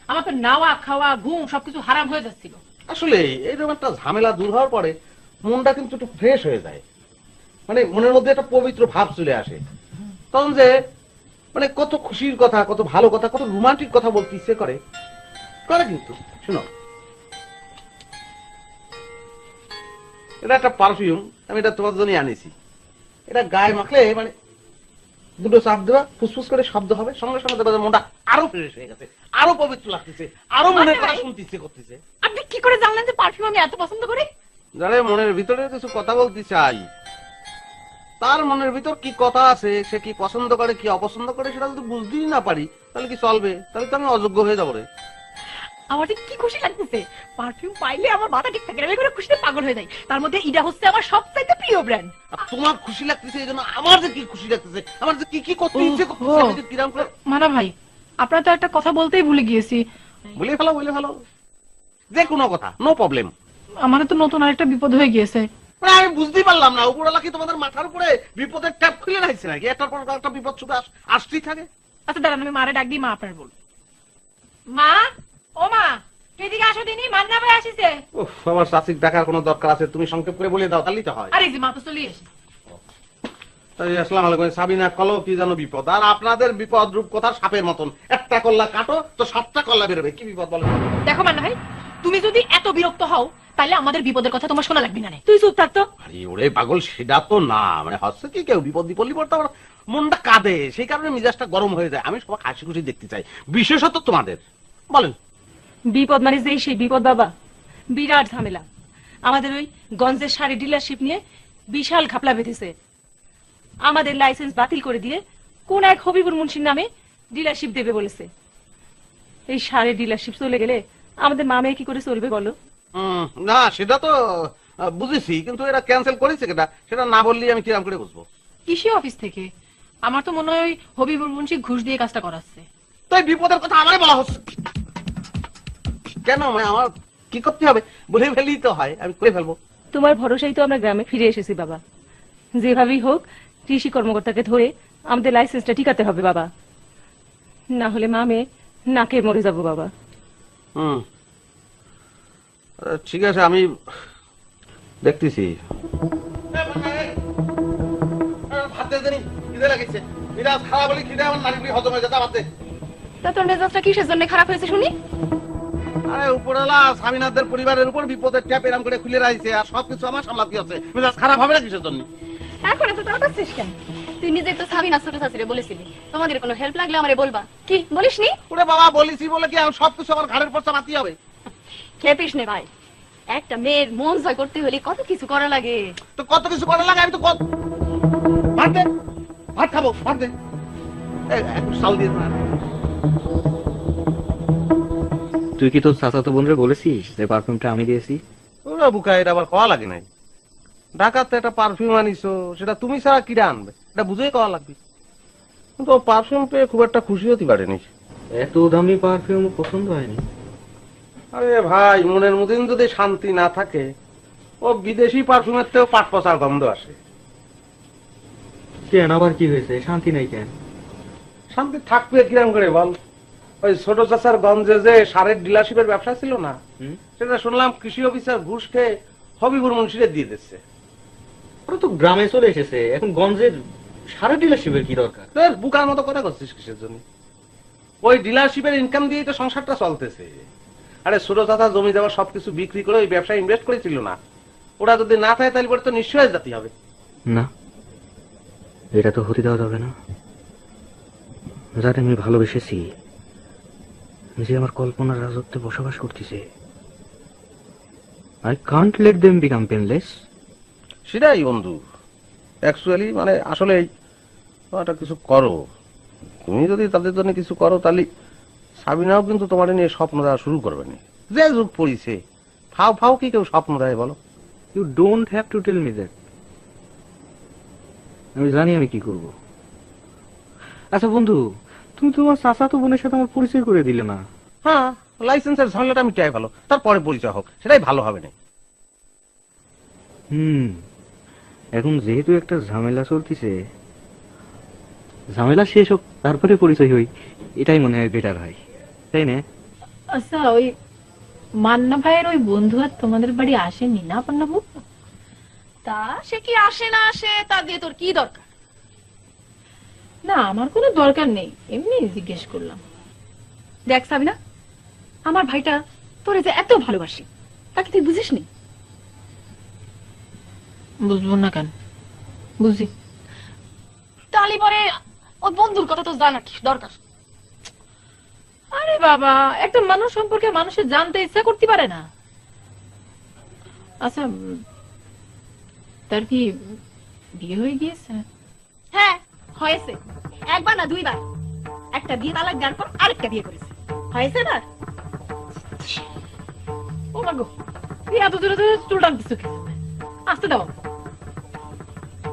আমার তো নাওয়া খাওয়া ঘুম সবকিছু হারাম হয়ে যাচ্ছিল। আসলে এইরকম একটা ঝামেলা দূর হওয়ার পরে মনটা কিন্তু একটু ফ্রেশ হয়ে যায়, মানে মনের মধ্যে একটা পবিত্র ভাব চলে আসে। তখন যে মানে কত খুশির কথা, কত ভালো কথা, কত রোমান্টিক কথা বলতে ইচ্ছে করে করে। কিন্তু শোনো, এটা একটা পারফিউম, আমি এটা তোমার জন্য আনিছি। এটা গায়ে মাখলে মানে দুটো চাপ দেওয়া, ফুসফুস করে শব্দ হবে, সঙ্গে সঙ্গে দেখবে মনটা আরো ফ্রেশ হয়ে গেছে, আরো পবিত্র লাগতেছে, আরো মনের কথা শুনতে ইচ্ছে করতেছে। আপনি কি করে জানলেন যে পারফিউম আমি এত পছন্দ করি? যারা মনের ভিতরে কিছু কথা বলতে চাই, তার মনের ভিতর কি কথা আছে, সে কি পছন্দ করে কি অপছন্দ করে, সেটা যদি বুঝতেই না পারি তাহলে কি চলবে? তাহলে তো আমি অযোগ্য হয়ে যাবো রে। আমার যে কি খুশি লাগতেছে, পারফিউম পাইলে আমার মাথা ঠিক থাকে, আমি করে খুশিতে পাগল হয়ে যাই। তার মধ্যে এটা হচ্ছে আমার সবচাইতে প্রিয় ব্র্যান্ড। আর তোমার খুশি লাগতেছে এই জন্য আমার যে কি খুশি লাগতেছে, আমার যে কি কি করতে ইচ্ছে করতেছে, আমি যে কিরাম করে। মানা ভাই, আপনার তো একটা কথা বলতেই ভুলে গিয়েছি। বলে ফেলো, বলে ফেলো, যে কোনো কথা, নো প্রবলেম। আমার তো নতুন আরেকটা বিপদ হয়ে গিয়েছে। আমি বুঝতেই পারলাম না, উপরওয়ালা কি তোমাদের মাথার উপরে বিপদের ট্যাপ খুলে রাখছে নাকি? একটার পর একটা বিপদ শুধু আসতেই থাকে। আচ্ছা দাঁড়ান, আমি মারে ডাক দিই, মা আপনার বল। মা, ও মা, তুই এদিকে আসো দিনই, মান্না ভাই আসিছে। উফ, আমার চাচিক দেখার কোনো দরকার আছে? তুমি সংক্ষেপ করে বলে দাও, তাহলেই তো হয়। আরে যে মা তো চলে এসে। আসসালামু আলাইকুম। সাবিনা কলো কি জানো বিপদ, আর আপনাদের বিপদ রূপ কথা সাপের মতন, একটা কল্লা কাটো তো 7টা কল্লা বেরোবে। কি বিপদ বলো? দেখো মান্না ভাই, তুমি যদি এত বিরক্ত হও তাহলে আমাদের বিপদের কথা তোমার শোনা লাগবে না। তুই চুপ থাকতো। আরে ওরে পাগল, সেটা তো না, মানে হচ্ছে কি কেউ বিপদ বিপল্লি পড়তে আমার মনটা কাঁদে, সেই কারণে মিজাজটা গরম হয়ে যায়। আমি সবাই হাসি খুশি দেখতে চাই, বিশেষত তোমাদের। বলেন। বিপদ মানে যেই সেই বিপদ বাবা, বিরাট ঝামেলা। আমাদের ওই গঞ্জের শাড়ি ডিলারশিপ নিয়ে বিশাল ঘাপলা বেঁধেছে। আমাদের লাইসেন্স বাতিল করে দিয়ে কোন এক হবিবুর মুন্সির নামে ডিলারশিপ দেবে বলেছে। এই শাড়ির ডিলারশিপ চলে গেলে আমাদের মা মেয়ে কি করে চলবে বলো? না সেটা তো বুঝেছি, কিন্তু এরা ক্যান্সেল করেছে কেটা সেটা না বললেই আমি কিরাম করে বুঝবো? কৃষি অফিস থেকে। আমার তো মনে হয় ওই হবিবুর মুন্সি ঘুষ দিয়ে কাজটা করাচ্ছে। তো এই বিপদের কথা আমারে বলা হচ্ছে কেন? মানে আমার কি করতে হবে? বলে ফেললেই তো হয়, আমি করে ফেলবো। তোমার ভরসাই তো আমরা গ্রামে ফিরে এসেছি বাবা। যেভাবেই হোক কৃষি কর্মকর্তাকে ধরে আমাদের লাইসেন্সটা ঠিকাতে হবে বাবা, না হলে মা মেয়ে নাকে মরে যাবো বাবা। ঠিক আছে, আমি দেখতেছি। তা তোর মেজাজটা কিসের জন্য খারাপ হয়েছে শুনি? আরে উপরওয়ালা স্বামীনাথদের পরিবারের উপর বিপদের ট্যাপ এরম করে খুলে রাখছে, আর সবকিছু আমার সামলাতে হচ্ছে। মেজাজ খারাপ হবে না কিসের জন্য? এখন এত তাড়াতাড়ি কেন? তুই নিজে তো সাবিনা ছোট শাশুড়ি বলেছিলি তোমাদের কোনো হেল্প লাগলে আমারে বলবা, কি বলিসনি? ওরে বাবা, বলিছি বলে কি আমি সবকিছু আমার ঘাড়ের পর চাপাতে হবে? খেপিস নে ভাই, একটা মেয়ের মন জয় করতে হলে কত কিছু করা লাগে। তো কত কিছু করা লাগে, আমি তো ভাত দে, ভাত খাবো, ভাত দে। একটু সাল দিয়ে না। তুই কি তোর চাচাতো বোনরে বলেছিস যে পারফিউমটা আমি দিয়েছি? ওরা বুকা, এটা আবার কওয়া লাগে নাই। ঢাকাতে একটা পারফিউম আনিছো, সেটা তুমি ছাড়া কিরা আনবে, এটা বুঝেই কওয়া লাগবে। কিন্তু পারফিউম পেয়ে খুব একটা খুশি হতে পারেনি। এত দামি পারফিউম পছন্দ হয়নি। আরে ভাই, মনের মধ্যে যদি শান্তি না থাকে, ও বিদেশি পারফিউমের থেকেও পাট পচার গন্ধ আসে। কেন আবার কি হয়েছে? শান্তি নাই কেন? শান্তি থাকবে কিরম করে বল? ওই ছোট চাচার গঞ্জে যে সারের ডিলারশিপের ব্যবসা ছিল না, সেটা শুনলাম কৃষি অফিসার ঘুষ খেয়ে হবিবুর মুন্সিরে দিয়ে দিচ্ছে। ওরা তো গ্রামে চলে এসেছে, এখন গঞ্জের সারা ডিলারশিপের কি দরকার? তোর বুকার মতো কথা করছিস কিসের জন্য? ওই ডিলারশিপের ইনকাম দিয়েই তো সংসারটা চলতেছে। আরে ছোট চাচা জমি জমা সবকিছু বিক্রি করে ওই ব্যবসায় ইনভেস্ট করেছিল না? ওরা যদি না থাকে তাহলে পরে তো নিশ্চয়ই জাতি হবে না, এটা তো হতে দেওয়া যাবে না। যাতে আমি ভালোবেসেছি, যে আমার কল্পনার রাজত্বে বসবাস করতেছে, I can't let them become painless. সেটাই বন্ধু। অ্যাকচুয়ালি মানে আসলে একটা কিছু করো। তুমি যদি তাদের জন্য কিছু করো, তাহলে সাবিনাও কিন্তু তোমার নিয়ে স্বপ্ন দেওয়া শুরু করবে না। যে যুগ পড়িছে, ফাও ফাও কি কেউ স্বপ্ন দেয় বলো? You don't have to tell me that. আমি জানি আমি কি করব। আচ্ছা বন্ধু, তুমি তোমার চাচাতো বোনের সাথে আমার পরিচয় করে দিলে না? হ্যাঁ, লাইসেন্সের ঝামেলাটা মিটাই ভালো, তারপরে পরিচয় হোক, সেটাই ভালো হবে না? এখন যেহেতু একটা ঝামেলা চলতেছে, ঝামেলা শেষ হোক তারপরে পরিচয় হই, এটাই মনে হয় বেটার হয়, তাই না? আচ্ছা, ওই মান্না ভাইয়ের ওই বন্ধু আর তোমাদের বাড়ি আসেনি না পান্নাবু? তা সে কি আসে না আসে তা দিয়ে তোর কি দরকার? না, আমার কোনো দরকার নেই, এমনি জিজ্ঞেস করলাম। দেখ সাবিনা, আমার ভাইটা তোরে যে এত ভালোবাসি, তাকে তুই বুঝিস নি? বুঝবো না কেন? বুঝি। তাহলে পরে ওই বন্ধুর কথা তো জানা কি দরকার? আরে বাবা, একটা মানুষ সম্পর্কে মানুষের জানতে ইচ্ছা করতে পারে না? আচ্ছা, তার কি বিয়ে হয়ে গিয়েছে? হ্যাঁ হয়েছে, একবার না দুইবার। একটা বিয়ে তালাক দেওয়ার পর আরেকটা বিয়ে করেছে। হয়েছে না? ও মা গো, তুই এত দূরে দূরে চুল টানতেছ কেন? আসতে দাও।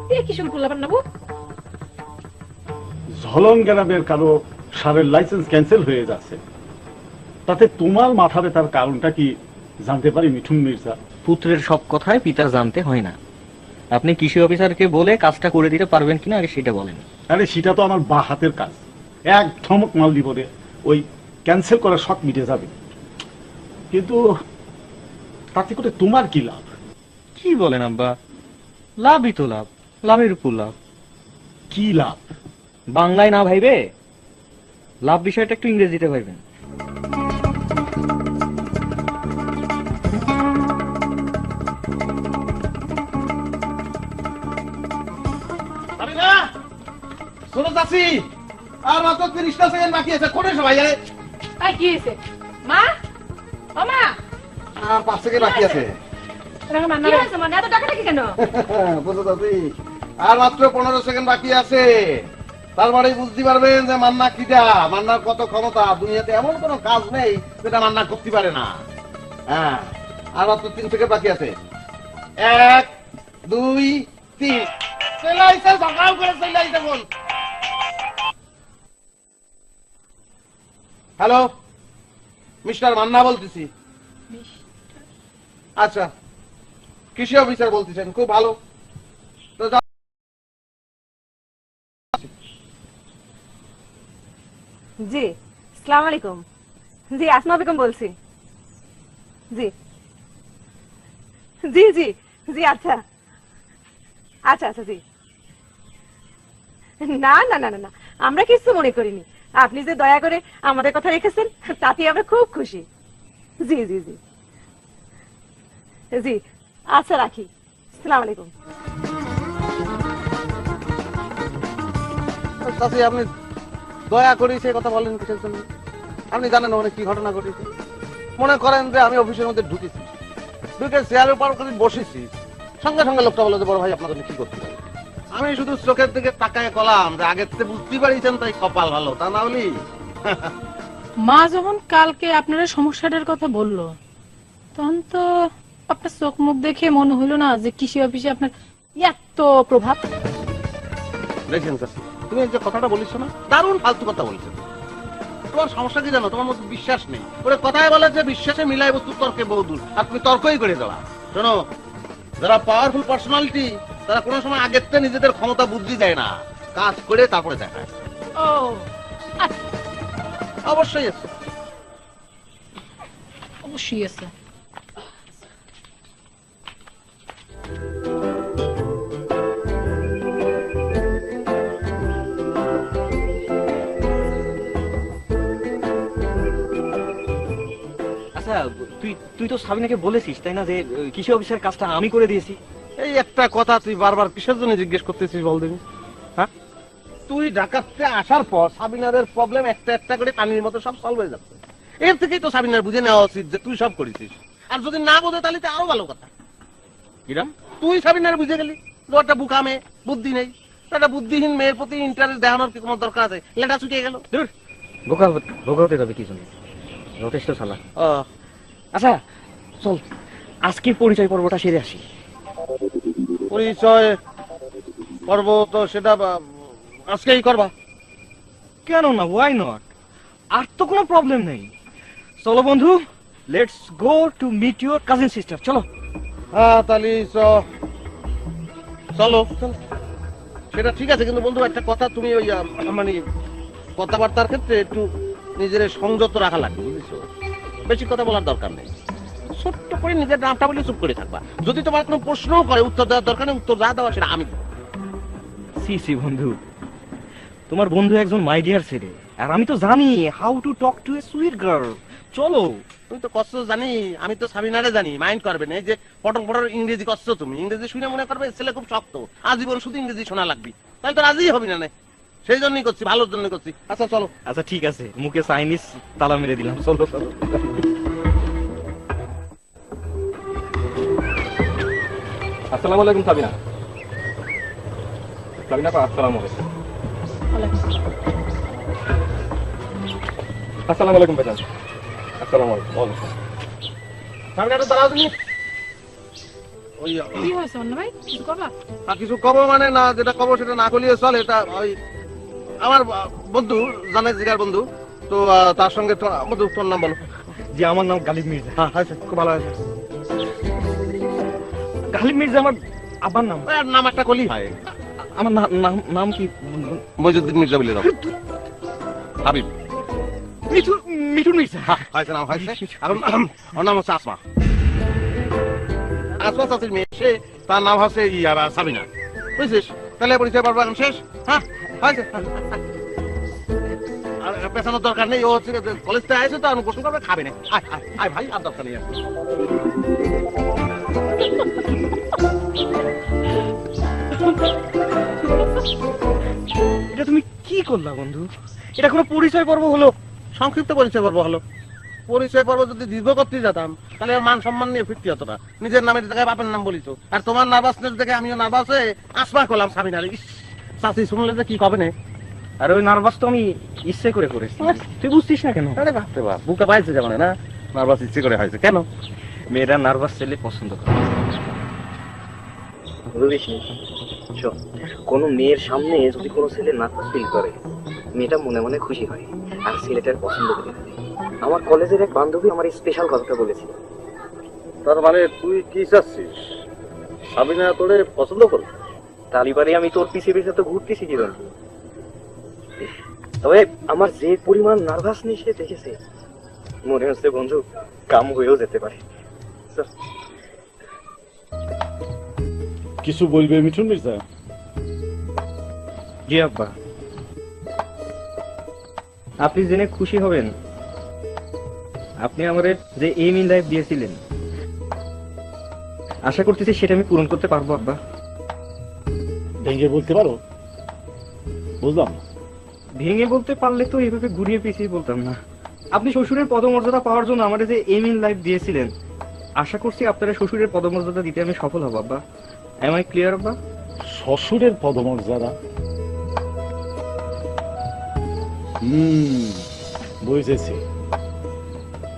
বিয়ে কি শুরু করলাম না? ঝলন গ্রামের কারো সারের লাইসেন্স ক্যান্সেল হয়ে যাচ্ছে, তাতে তোমার মাথা ব্যথার কারণটা কি জানতে পারি মিঠুন মির্জা? পুত্রের সব কথায় পিতা জানতে হয় না। আপনি কৃষি অফিসারকে বলে কাজটা করে দিতে পারবেন কিনা আগে সেটা বলেন। আরে সেটা তো আমার বা হাতের কাজ, এক ধমক মাল দিব ওই ক্যান্সেল করার শখ মিটে যাবে। কিন্তু তাতে করে তোমার কি লাভ? কি বলেন আব্বা? লাভই তো লাভ, লাভের উপর লাভ। কি লাভ? বাংলায় না ভাইবে, লাভ বিষয়টা একটু ইংরেজিতে ভাইবেন। শোনো চাচি, আর মাত্র 30টা সেকেন্ড বাকি আছে, কোনে সবাই জানে? আর কি হয়েছে মা? ও মা, আর 5 সেকেন্ড বাকি আছে। এরকম কি রান্না হয়েছে মানে এত টাকাটাকি কেন? বুঝো চাচি, আর মাত্র 15 সেকেন্ড বাকি আছে। তারপরে বুঝতে পারবেন যে মান্না কিটা, মান্নার কত ক্ষমতা। দুনিয়াতে এমন কোনো কাজ নেই যেটা মান্না করতে পারে না। হ্যাঁ, আর মাত্র 3 সেকেন্ড বাকি আছে। 1 2 3 চলে আইছে, সকাল করে চলে আইছে বল। হ্যালো, মিস্টার মান্না বলতেছি। আচ্ছা, কৃষি অফিসার বলতেছেন, খুব ভালো। তো জি, আসসালামু আলাইকুম। জি, আসমা বেগম বলছি। জি জি জি জি, আচ্ছা আচ্ছা আচ্ছা, জি। না না না না না, আমরা কিছু মনে করিনি। আপনি যে দয়া করে আমাদের কথা রেখেছেন তাতে আমরা খুব খুশি। জি জি জি জি, আচ্ছা রাখি। আসসালামু আলাইকুম। চাচি, আপনি দয়া করে সে কথা বলেন কিসের জন্য? আপনি জানেন অনেক কি ঘটনা ঘটেছে। মনে করেন যে আমি অফিসের মধ্যে ঢুকেছি, ঢুকে চেয়ারের উপর করে বসেছি, সঙ্গে সঙ্গে লোকটা বলে যে বড় ভাই আপনার জন্য কি করতে পারি। আমি শুধু চোখের দিকে তাকায় কলাম যে আগের থেকে বুঝতে পারিছেন, তাই কপাল ভালো, তা না হলি। মা যখন কালকে আপনারা সমস্যাটার কথা বললো, তখন তো আপনার চোখ মুখ দেখে মনে হলো না যে কৃষি অফিসে আপনার এত প্রভাব। দেখছেন চাচি, তুমি যে কথাটা বলিস না, দারুণ ফালতু কথা বলছো। তোমার সমস্যা কি জানো? তোমার মধ্যে বিশ্বাস নেই। ওরে কথায় বলে যে বিশ্বাসে মিলাই বস্তু তর্কে বহুদূর, আর তুমি তর্কই করে দেওয়া। শোনো, যারা পাওয়ারফুল পার্সোনালিটি তারা কোনো সময় আগের থেকে নিজেদের ক্ষমতা বুদ্ধি দেয় না, কাজ করে তারপরে দেখায়। ও আচ্ছা, অবশ্যই আছে। অবশ্যই আছে। আচ্ছা, তুই তো সাবিনাকে বলেছিস তাই না যে কৃষি অফিসের কাজটা আমি করে দিয়েছি? এই একটা কথা তুই বারবার কিসের জন্য জিজ্ঞেস করতেছিস বল দেখি? হ্যাঁ, তুই ঢাকাতে আসার পর সাবিনাদের প্রবলেম একটা একটা করে পানির মতো সব সলভ হয়ে যাচ্ছে। এর থেকেই তো সাবিনার বুঝে নেওয়া উচিত যে তুই সব করেছিস। আর যদি না বোঝে তাহলে তো আরো ভালো কথা। কিরাম, তুই সাবিনার বুঝে গেলি যে একটা বুকা মেয়ে, বুদ্ধি নেই। একটা বুদ্ধিহীন মেয়ের প্রতি ইন্টারেস্ট দেখানোর কি কোনো দরকার আছে? লেটা ছুটিয়ে গেল। বোকা হতে যাবে কি জন্য? যথেষ্ট সালা। আচ্ছা চল, আজকের পরিচয় পর্বটা সেরে আসি। পরিচয় পর্ব তো সেটা আজকেই করবা। কেন না, ওয়াই নট? আর তো কোনো প্রবলেম নেই। চলো বন্ধু, let's go to meet your cousin sister. চলো। হ্যাঁ, তাহলে চলো। সেটা ঠিক আছে, কিন্তু বন্ধু একটা কথা, তুমি ওই মানে কথাবার্তার ক্ষেত্রে একটু নিজের সংযত রাখা লাগবে, বুঝেছো? বেশি কথা বলার দরকার নেই। ছোট্ট করে নিজের নামটা বলে চুপ করে থাকবা। যদি তোমার কোনো প্রশ্ন করে উত্তর দেওয়ার দরকার নেই, উত্তর যা দেওয়া সেটা আমি দেবো। সি সি বন্ধু, তোমার বন্ধু একজন মাই ডিয়ার ছেলে, আর আমি তো জানি how to talk two a sweet girl. চলো। তুমি তো কষ্ট জানি, আমি তো সাবিনারে জানি, মাইন্ড করবে না। এই যে পটর পটর ইংরেজি কষ্ট, তুমি ইংরেজি শুনে মনে করবে ছেলে খুব শক্ত, আজীবন শুধু ইংরেজি শোনা লাগবে, তাহলে তো রাজি হবি না। সেই জন্যই করছি, ভালোর জন্য করছি। আচ্ছা চলো। আচ্ছা ঠিক আছে, মুখে চাইনিজ তালা মেরে দিলাম। চলো চলো। আসসালামু আলাইকুম সাবিনা। সাবিনা আপা, আসসালামু আলাইকুম। আসসালামু আলাইকুম ভাইজান। আসসালামু আলাইকুম। সাবিনা, একটু দাঁড়াও তুমি। ওই কি হয়েছে অন্য ভাই, কিছু করবা? কিছু কবো মানে না, যেটা কবো সেটা না করলে চলে। এটা ওই আমার বন্ধু, জানে জিগার বন্ধু, তো তার সঙ্গে বন্ধু, তোর নাম বলো। জি, আমার নাম গালিব মির্জা। হ্যাঁ, হয়েছে, খুব ভালো হয়েছে। গালিব মির্জা আমার আব্বার নাম। নাম একটা কলি হয়। আমার নাম কি? মইজুদ্দিন মির্জা বলে দাও। হাবিব। মিঠুন মির্জা। হয়েছে, নাম হয়েছে। এখন ওর নাম হচ্ছে আসমা। আসমা চাচির মেয়ে, সে তার নাম হচ্ছে সাবিনা। বুঝছিস? তাহলে পরিচয় পারবো এখন শেষ। হ্যাঁ হয়েছে। আর পেছানোর দরকার নেই, ও হচ্ছে কলেজ থেকে আসে তো আমি গোসল করবে, খাবে না। আয় আয় আয় ভাই, আর দরকার নেই। এটা তুমি কি করলা বন্ধু? এটা কোনো পরিচয় পর্ব হলো? সংক্ষিপ্ত পরিচয় পর্ব হলো। পরিচয় পর্ব যদি দীর্ঘ করতে যেতাম তাহলে আর মান সম্মান নিয়ে ফিরতে হতো না। নিজের নামের জায়গায় বাপের নাম বলিত। আর তোমার নার্ভাসনেস দেখে আমিও নার্ভাস হয়ে আসমা করলাম সাবিনার। চাষি শুনলে যে কি কবে না। আর ওই নার্ভাস তো আমি ইচ্ছে করে করেছি, তুই বুঝছিস না কেন? আরে বাপরে বাপ, বুকে পাইছে যেমন না, নার্ভাস ইচ্ছে করে হয়েছে কেন? মেয়েরা নার্ভাস ছেলে পছন্দ করে। বুঝিস কোন মেয়ের সামনে যদি কোনো ছেলে নার্ভাস ফিল করে, মেয়েটা মনে মনে খুশি হয় আর ছেলেটার পছন্দ করে ফেলে। আমার কলেজের এক বান্ধবী আমার এই স্পেশাল কথাটা বলেছিল। তার মানে তুই কি চাচ্ছিস, সাবিনা তোরে পছন্দ করবে? তালিবারে আমি তোর পিছিয়ে পিছিয়ে তো ঘুরতেছি জীবন। তবে আমার যে পরিমাণ নার্ভাসনেস সে দেখেছে, মনে হচ্ছে বন্ধু কাম হয়েও যেতে পারে। কিছু বলবে মিঠুন মির্জা? জি আব্বা, আপনি জেনে খুশি হবেন, আপনি আমাদের যে এইম ইন লাইফ দিয়েছিলেন, আশা করতেছি সেটা আমি পূরণ করতে পারবো আব্বা। ভেঙে বলতে পারো? বুঝলাম না। ভেঙে বলতে পারলে তো এভাবে ঘুরিয়ে পিছিয়ে বলতাম না। আপনি শ্বশুরের পদমর্যাদা পাওয়ার জন্য আমাদের যে এইম ইন লাইফ দিয়েছিলেন, আশা করছি আপনারা শ্বশুরের পদমর্যাদা দিতে আমি সফল হব আব্বা। এম আই ক্লিয়ার আব্বা? শ্বশুরের পদমর্যাদা? বুঝেছি।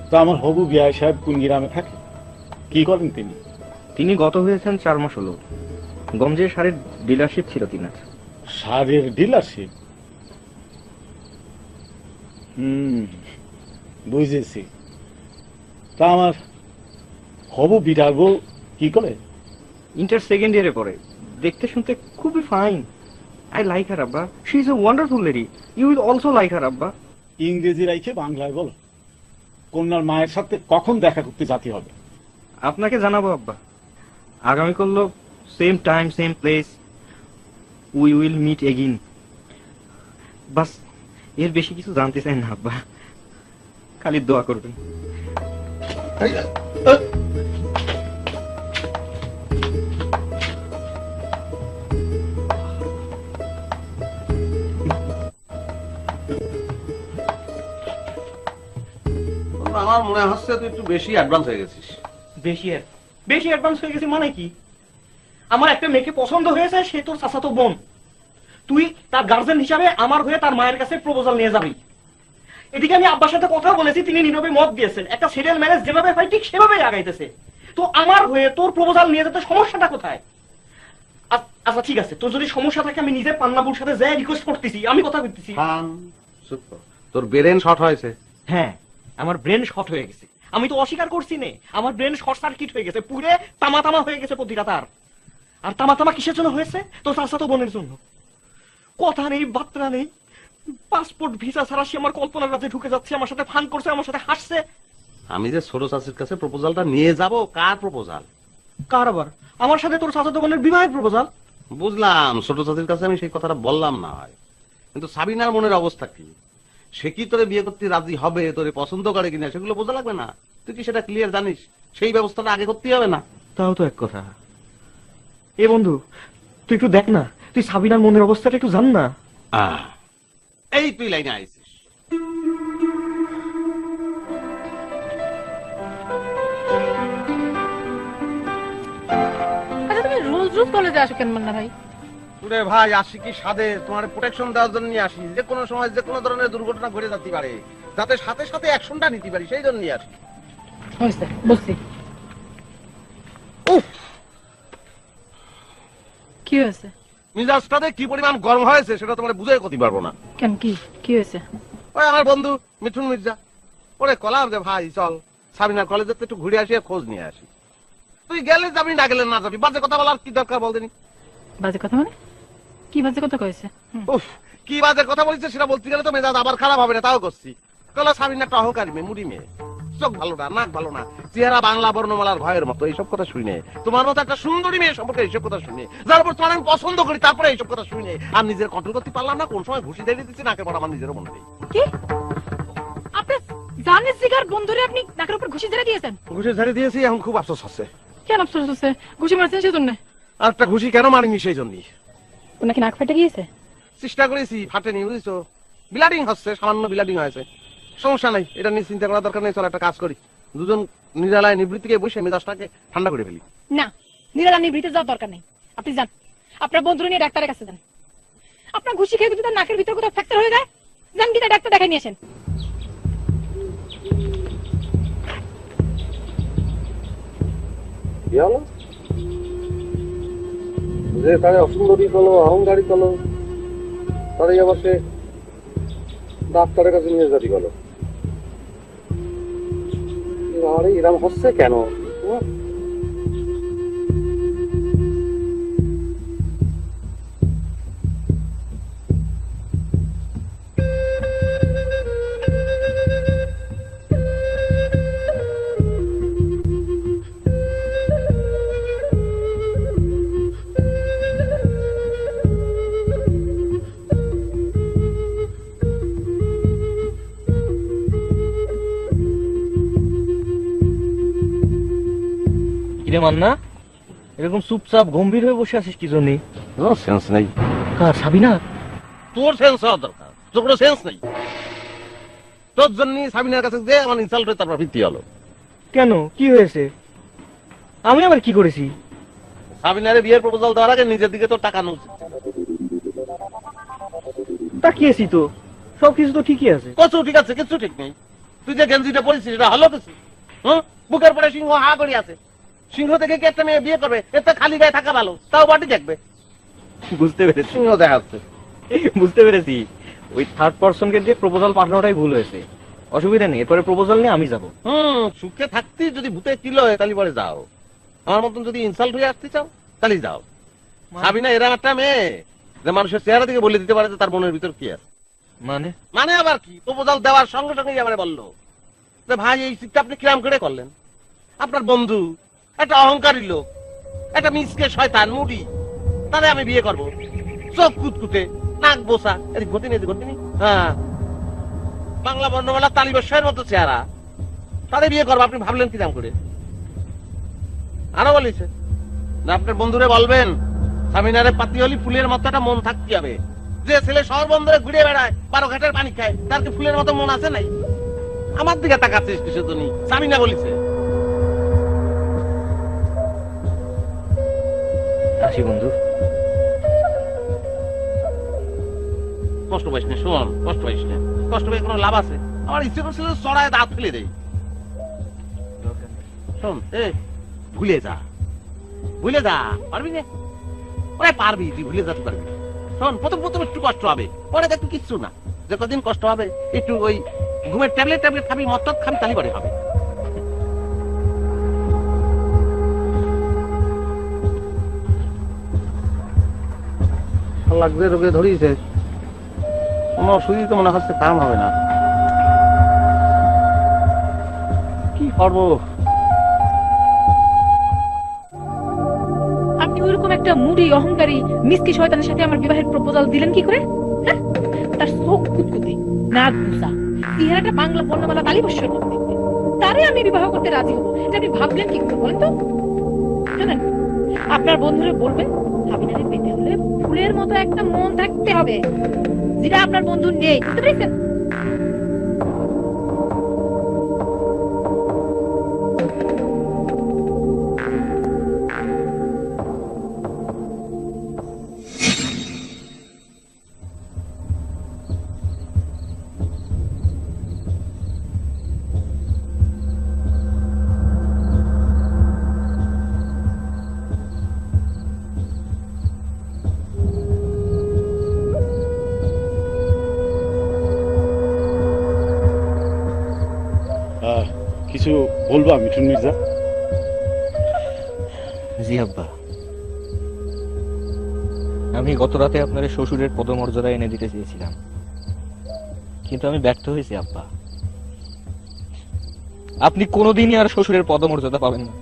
তা আমার হবু বিআই সাহেব কোন গ্রামে থাকে, কি করেন তিনি? তিনি গত হয়েছেন 4 মাস হলো। গঞ্জের সারের ডিলারশিপ ছিল তিনার। সারের ডিলারশিপ? বুঝেছি। তা আমার হবু বিটার বউ কি করে? ইন্টার সেকেন্ড ইয়ারে পড়ে। দেখতে শুনতে খুবই ফাইন। আই লাইক হার আব্বা। She is a wonderful lady. You will also like her আব্বা। ইংরেজি রাইখে বাংলায় বলো, কন্যার মায়ের সাথে কখন দেখা করতে যেতে হবে? আপনাকে জানাবো আব্বা। আগামী কাল same time same place we will meet again. বাস এর বেশি কিছু জানতে চাই না আব্বা, খালি দোয়া করবেন। আমার মনে হচ্ছে তুই একটু বেশি অ্যাডভান্স হয়ে গেছিস। বেশি অ্যাডভান্স হয়ে গেছে মানে কি? আমার একটা মেয়েকে পছন্দ হয়েছে, সে তোর চাচাতো বোন। তুই তার গার্জেন হিসাবে আমার হয়ে তার মায়ের কাছে প্রপোজাল নিয়ে যাবি। এদিকে আমি আব্বার সাথে কথা বলেছি, তিনি নীরবে মত দিয়েছেন। একটা সিরিয়াল ম্যারেজ যেভাবে হয় ঠিক সেভাবেই আগাইতেছে। তো আমার হয়ে তোর প্রপোজাল নিয়ে যেতে সমস্যাটা কোথায়? আচ্ছা ঠিক আছে, তোর যদি সমস্যা থাকে আমি নিজে পান্নাবুর সাথে যাই রিকোয়েস্ট করতেছি, আমি কথা বলতেছি। তোর ব্রেন শর্ট হয়েছে। হ্যাঁ, আমার ব্রেন শর্ট হয়ে গেছে। আমি তো অস্বীকার করছি না, আমার ব্রেন শর্ট সার্কিট হয়ে গেছে, পুরে তামা তামা হয়ে গেছে প্রতিটা তার। আর তামা তামা কিসের জন্য হয়েছে? তো চাচাতো বোনের জন্য। কথা নেই, বার্তা নেই, পাসপোর্ট ভিসা ছাড়া সে আমার কল্পনার রাজ্যে ঢুকে যাচ্ছে, আমার সাথে ফান করছে, আমার সাথে হাসছে। আমি যে ছোট চাচির কাছে প্রপোজালটা নিয়ে যাব, কার প্রপোজাল? কার আবার? আমার সাথে তোর চাচাতো বোনের বিবাহের প্রপোজাল। বুঝলাম, ছোট চাচির কাছে আমি সেই কথাটা বললাম না হয়, কিন্তু সাবিনার মনের অবস্থা কি? সে কি তোরে বিয়ে করতে রাজি হবে, তোরে পছন্দ করে কিনা সেগুলো বোঝা লাগবে না? তুই কি সেটা ক্লিয়ার জানিস? সেই ব্যবস্থাটা আগে করতে হবে না? তাও তো এক কথা। এ বন্ধু, তুই একটু দেখ না, তুই সাবিনার মনের অবস্থাটা একটু জান না। এই তুই লাইনে আইছিস। আচ্ছা তুমি রোজ রোজ কলেজে আসো কেন মান্না ভাই? ওরে ভাই, আসি কি সাদে তোমার প্রোটেকশন দেওয়ার জন্য আসি। যে কোনো সময় যে কোনো ধরনের দুর্ঘটনা ঘটে যেতে পারে, যাতে সাথে সাথে অ্যাকশনটা নিতে পারি, সেই জন্য আসি। হয়েছে, বুঝছি। উফ, কি হয়েছে? মিজাজটাতে কি পরিমাণ গরম হয়েছে সেটা তোমার বুঝে করতে পারবো না। কেন, কি কি হয়েছে? ওই আমার বন্ধু মিঠুন মির্জা ওরে কলাম যে ভাই চল সাবিনার কলেজে একটু ঘুরে আসি, খোঁজ নিয়ে আসি। তুই গেলে যাবি, না গেলে না যাবি। বাজে কথা বলার কি দরকার বলতেনি? বাজে কথা মানে কি? বাজে কথা কয়েছে? উফ, কি বাজে কথা বলছে সেটা বলতে গেলে তো মেজাজ আবার খারাপ হবে না, তাও করছি। কলা সাবিনা একটা অহংকারী মেয়ে, মুড়ি মেয়ে। চোখ ভালো না, নাক ভালো না, চেহারা বাংলা বর্ণমালার ভয়ের মতো, এইসব কথা শুনে তোমার মতো একটা সুন্দরী মেয়ে সম্পর্কে এইসব কথা শুনে, যার উপর তোমার আমি পছন্দ করি, তারপরে এইসব কথা শুনে আর নিজের কন্ট্রোল করতে পারলাম না, কোন সময় ঘুষি দিয়ে দিচ্ছি নাকের পর আমার নিজেরও মনে নেই। কি আপনি জানেন জিগার বন্ধুরে আপনি নাকের উপর ঘুষি ঝেড়ে দিয়েছেন? ঘুষি ঝেড়ে দিয়েছি, এখন খুব আফসোস হচ্ছে। কেন আফসোস হচ্ছে? ঘুষি মারছেন সেজন্য? আর একটা ঘুষি কেন মারিনি সেই জন্যই। নাকি নাক ফেটে গিয়েছে? চেষ্টা করেছি, ফাটেনি, বুঝছো? ব্লাডিং হচ্ছে, সামান্য ব্লাডিং হয়েছে, সমস্যা নাই, এটা নিয়ে চিন্তা করার দরকার নেই। চল একটা কাজ করি, দুজন নিরালায় নিবৃত্তিকে বসে মেজাজটাকে ঠান্ডা করে ফেলি। না, নিরালা নিবৃত্তে যাওয়ার দরকার নেই। আপনি যান, আপনার বন্ধুরা নিয়ে ডাক্তারের কাছে যান। আপনার ঘুষি খেয়ে যদি তার নাকের ভিতর কোথাও ফ্র্যাকচার হয়ে যায়, যান কি ডাক্তার দেখাই নিয়ে আসেন। কি হলো যে তারে অসুন্দরী করলো, অহংকারী করলো, তারে আবার সে ডাক্তারের কাছে নিয়ে যাবি গেল। আরে এরকম হচ্ছে কেন? কিরে মান্না, এরকম চুপচাপ গম্ভীর হয়ে বসে আছিস কি জন্য? সেন্স নেই। কার, সাবিনা? তোর সেন্স হওয়া দরকার, তোর কোনো সেন্স নেই। তোর জন্য সাবিনার কাছে যে আমার ইনসাল্ট হয়ে তারপর ফিরতে হলো। কেন, কি হয়েছে? আমি আবার কি করেছি? সাবিনারে বিয়ের প্রপোজাল দেওয়ার আগে নিজের দিকে তো টাকানো উচিত। তাকিয়েছি তো, সবকিছু তো ঠিকই আছে। কত ঠিক আছে, কিছু ঠিক নেই। তুই যে গেঞ্জিটা পরেছিস এটা হলো কিছু? বুকের পরে সিংহ হা করে আছে, সিংহ থেকে কি একটা মেয়ে বিয়ে করবে? এর তো খালি গায়ে থাকা ভালো, তাও বাটি দেখবে। বুঝতে পেরেছি, সিংহ দেখাচ্ছে। বুঝতে পেরেছি। ওই থার্ড পার্সনকে দিয়ে প্রপোজাল পাঠানোটাই ভুল হয়েছে। অসুবিধা নেই, এরপরে প্রপোজাল নিয়ে আমি যাবো। সুখে থাকতে যদি ভূতে কিলো হয় তাহলে পরে যাও। আমার মতন যদি ইনসাল্ট হয়ে আসতে চাও তাহলে যাও। সাবিনা এরকম একটা মেয়ে যে মানুষের চেহারা থেকে বলে দিতে পারে যে তার মনের ভিতর কি আছে। মানে আবার কি, প্রপোজাল দেওয়ার সঙ্গে সঙ্গেই আমার বললো যে ভাই এই চিন্তা আপনি কিরাম করে করলেন? আপনার বন্ধু একটা অহংকারী লোক, একটা মিসকে শয়তান মুডি, তাহলে আমি বিয়ে করবো? চোখ কুতকুতে, নাক বোসা, এদিক ঘটিনি এদিক ঘটিনি, হ্যাঁ বাংলা বর্ণমালা তালিবস্যের মতো চেহারা, তাদের বিয়ে করবো? আপনি ভাবলেন কিরাম করে? আরো বলিছে না আপনার বন্ধুরে বলবেন সামিনারে পাতি হলি ফুলের মতো একটা মন থাকতে হবে। যে ছেলে শহর বন্দরে ঘুরে বেড়ায়, 12 ঘাটের পানি খায়, তার কি ফুলের মতো মন আছে নাই? আমার দিকে তাকাচ্ছিস কিসের জন্য? সামিনা বলিছে। আসি বন্ধু। কষ্ট পাইস না, শোন, কষ্ট পাইস না। কষ্ট পেয়ে কোনো লাভ আছে? আমার ইচ্ছে করছিল চড়ায় দাঁত ফেলে দেই। শোন, ভুলে যা, ভুলে যা, পারবি না? ওরে পারবি, তুই ভুলে যেতে পারবি। শোন, প্রথম প্রথম একটু কষ্ট হবে, পরে দেখবি কিচ্ছু না। যে কদিন কষ্ট হবে একটু ওই ঘুমের ট্যাবলেট খাবি, মদ খাবি, তাহলে পরে হবে। লাগবে রোগে ধরিয়েছে, কোনো ওষুধই তো মনে হচ্ছে কাম হবে না। কি করবো? আপনি ওইরকম একটা মুডি অহংকারী মিসকি শয়তানের সাথে আমার বিবাহের প্রপোজাল দিলেন কি করে? হ্যাঁ? তার চোখ কুতকুতে, নাক বুসা, চেহারাটা বাংলা বর্ণমালা তালিবস্যের মতো দেখতে, তারে আমি বিবাহ করতে রাজি হবো? এটা আপনি ভাবলেন কি করে বলেন তো? জানেন, আপনার বন্ধুরা বলবেন সাবিনারে পেতে হলে ফুলের মতো একটা মন থাকতে হবে, যেটা আপনার বন্ধু নেই। বুঝতে পেরেছেন? কিছু বলবা মিঠুন মির্জা? জি আব্বা, আমি গত রাতে আপনার শ্বশুরের পদমর্যাদা এনে দিতে চেয়েছিলাম, কিন্তু আমি ব্যর্থ হয়েছি আব্বা। আপনি কোনোদিনই আর শ্বশুরের পদমর্যাদা পাবেন না।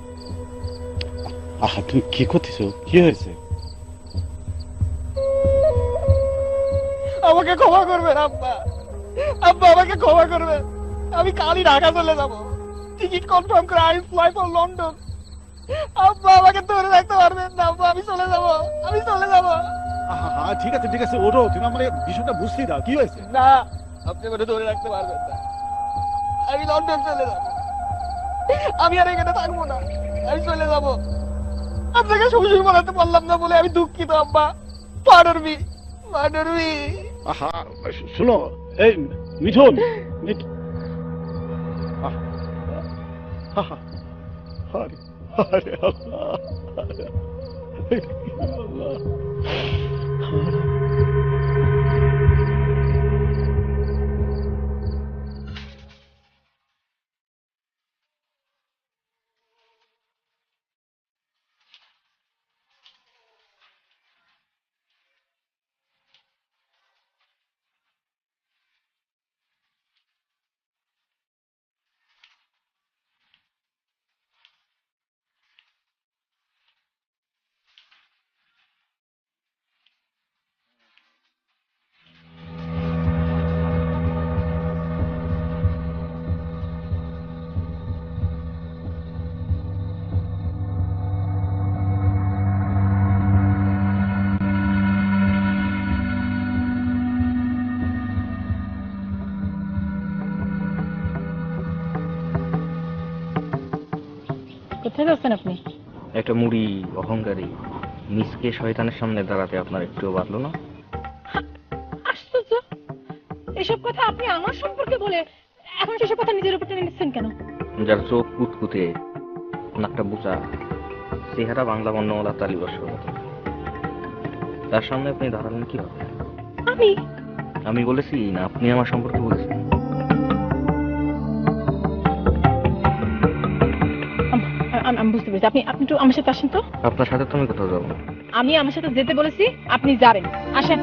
আহা, তুমি কি করতেছো? কি হয়েছে? আমাকে ক্ষমা করবেন আব্বা, আব্বা আমাকে ক্ষমা করবেন। আমি কালই ঢাকা চলে যাব, টিকিট কনফার্ম করে আই ফ্লাই ফর লন্ডন। আব্বা আমাকে ধরে রাখতে পারবেন না আব্বা, আমি চলে যাব, আমি চলে যাব। আহা, ঠিক আছে ঠিক আছে, ওঠো, তুমি আমার এই বিষয়টা বুঝতেই দাও, কি হয়েছে? না, আপনি আমাকে ধরে রাখতে পারবেন না, আমি লন্ডন চলে যাব, আমি আর এখানে থাকবো না, আমি চলে যাব। আপনাকে শ্বশুর বানাতে পারলাম না বলে আমি দুঃখিত আব্বা, পার্ডন মি, পার্ডন মি। আহা, শোনো, এই মিঠুন, আহা, আরে আরে আল্লাহ, আল্লাহ। কোথায় যাচ্ছেন আপনি? একটা মুড়ি অহংকারী মিসকে শয়তানের সামনে দাঁড়াতে আপনার একটুও বাঁধলো না? আশ্চর্য, এসব কথা আপনি আমার সম্পর্কে বলে এখন সেসব কথা নিজের উপর টেনে নিচ্ছেন কেন? যার চোখ কুতকুতে, নাকটা বুচা, চেহারা বাংলা বর্ণমালা তালিবর্ষ, তার সামনে আপনি দাঁড়ালেন কিভাবে? আমি বলেছি না আপনি আমার সম্পর্কে বলেছেন? আমি বুঝতে পেরেছি, আপনি আপনি একটু আমার সাথে আসেন তো। আপনার সাথে তো আমি কোথাও যাবো না। আমি আমার সাথে যেতে বলেছি, আপনি যাবেন, আসেন।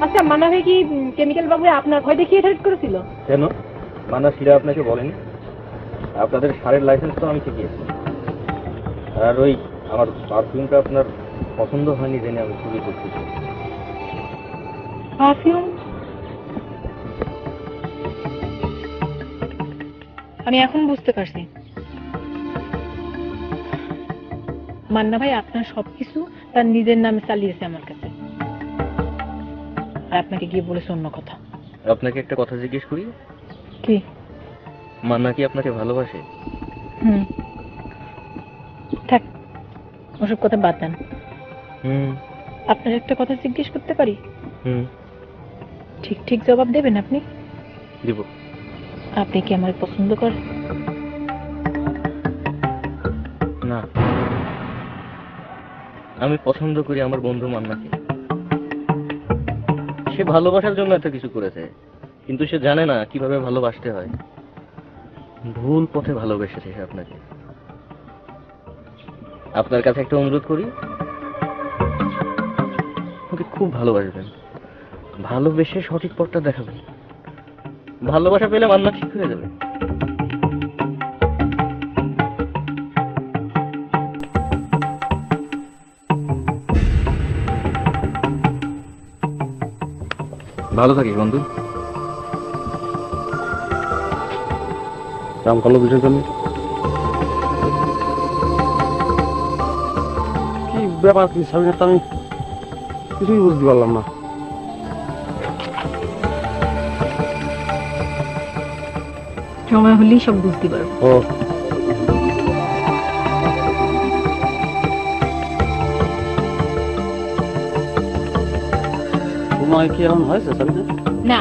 আচ্ছা, মানা ভাই কি কেমিক্যাল বাবু আপনার ভয় দেখিয়ে হেল্প করেছিল? কেন? মানা সিরা আপনাকে বলেনি? আপনাদের সারের লাইসেন্স তো আমি শিখিয়েছি। আর ওই আমার পারফিউমটা আপনার পছন্দ হয়নি জেনে আমি খুবই দুঃখিত। পারফিউম? আমি এখন বুঝতে পারছি, মান্না ভাই আপনার সবকিছু তার নিজের নামে চালিয়েছে আমার কাছে, আর আপনাকে গিয়ে বলেছে অন্য কথা। আপনাকে একটা কথা জিজ্ঞেস করি, কি? মান্না কি আপনাকে ভালোবাসে? থাক, ওসব কথা বাদ দেন। হুম। আপনার একটা কথা জিজ্ঞেস করতে পারি? হুম। ঠিক ঠিক জবাব দেবেন আপনি? দিব। আপনি কি আমার পছন্দ করেন? না, আমি পছন্দ করি আমার বন্ধু মান্নাকে। সে ভালোবাসার জন্য এত কিছু করেছে, কিন্তু সে জানে না কিভাবে ভালোবাসতে হয়। ভুল পথে ভালোবেসেছে সে আপনাকে। আপনার কাছে একটা অনুরোধ করি, ওকে খুব ভালোবাসবেন, ভালোবেসে সঠিক পথটা দেখাবেন। ভালোবাসা পেলে মান্না ঠিক হয়ে যাবে। ভালো থাকিস বন্ধু। কাম করলো বিষয় জন্য কি ব্যাপার, কি স্বামীর আমি কিছুই বুঝতে পারলাম না। সময় হলেই সব বুঝতে পারবো। ও সময় কি এমন হয়েছে স্বামী? না,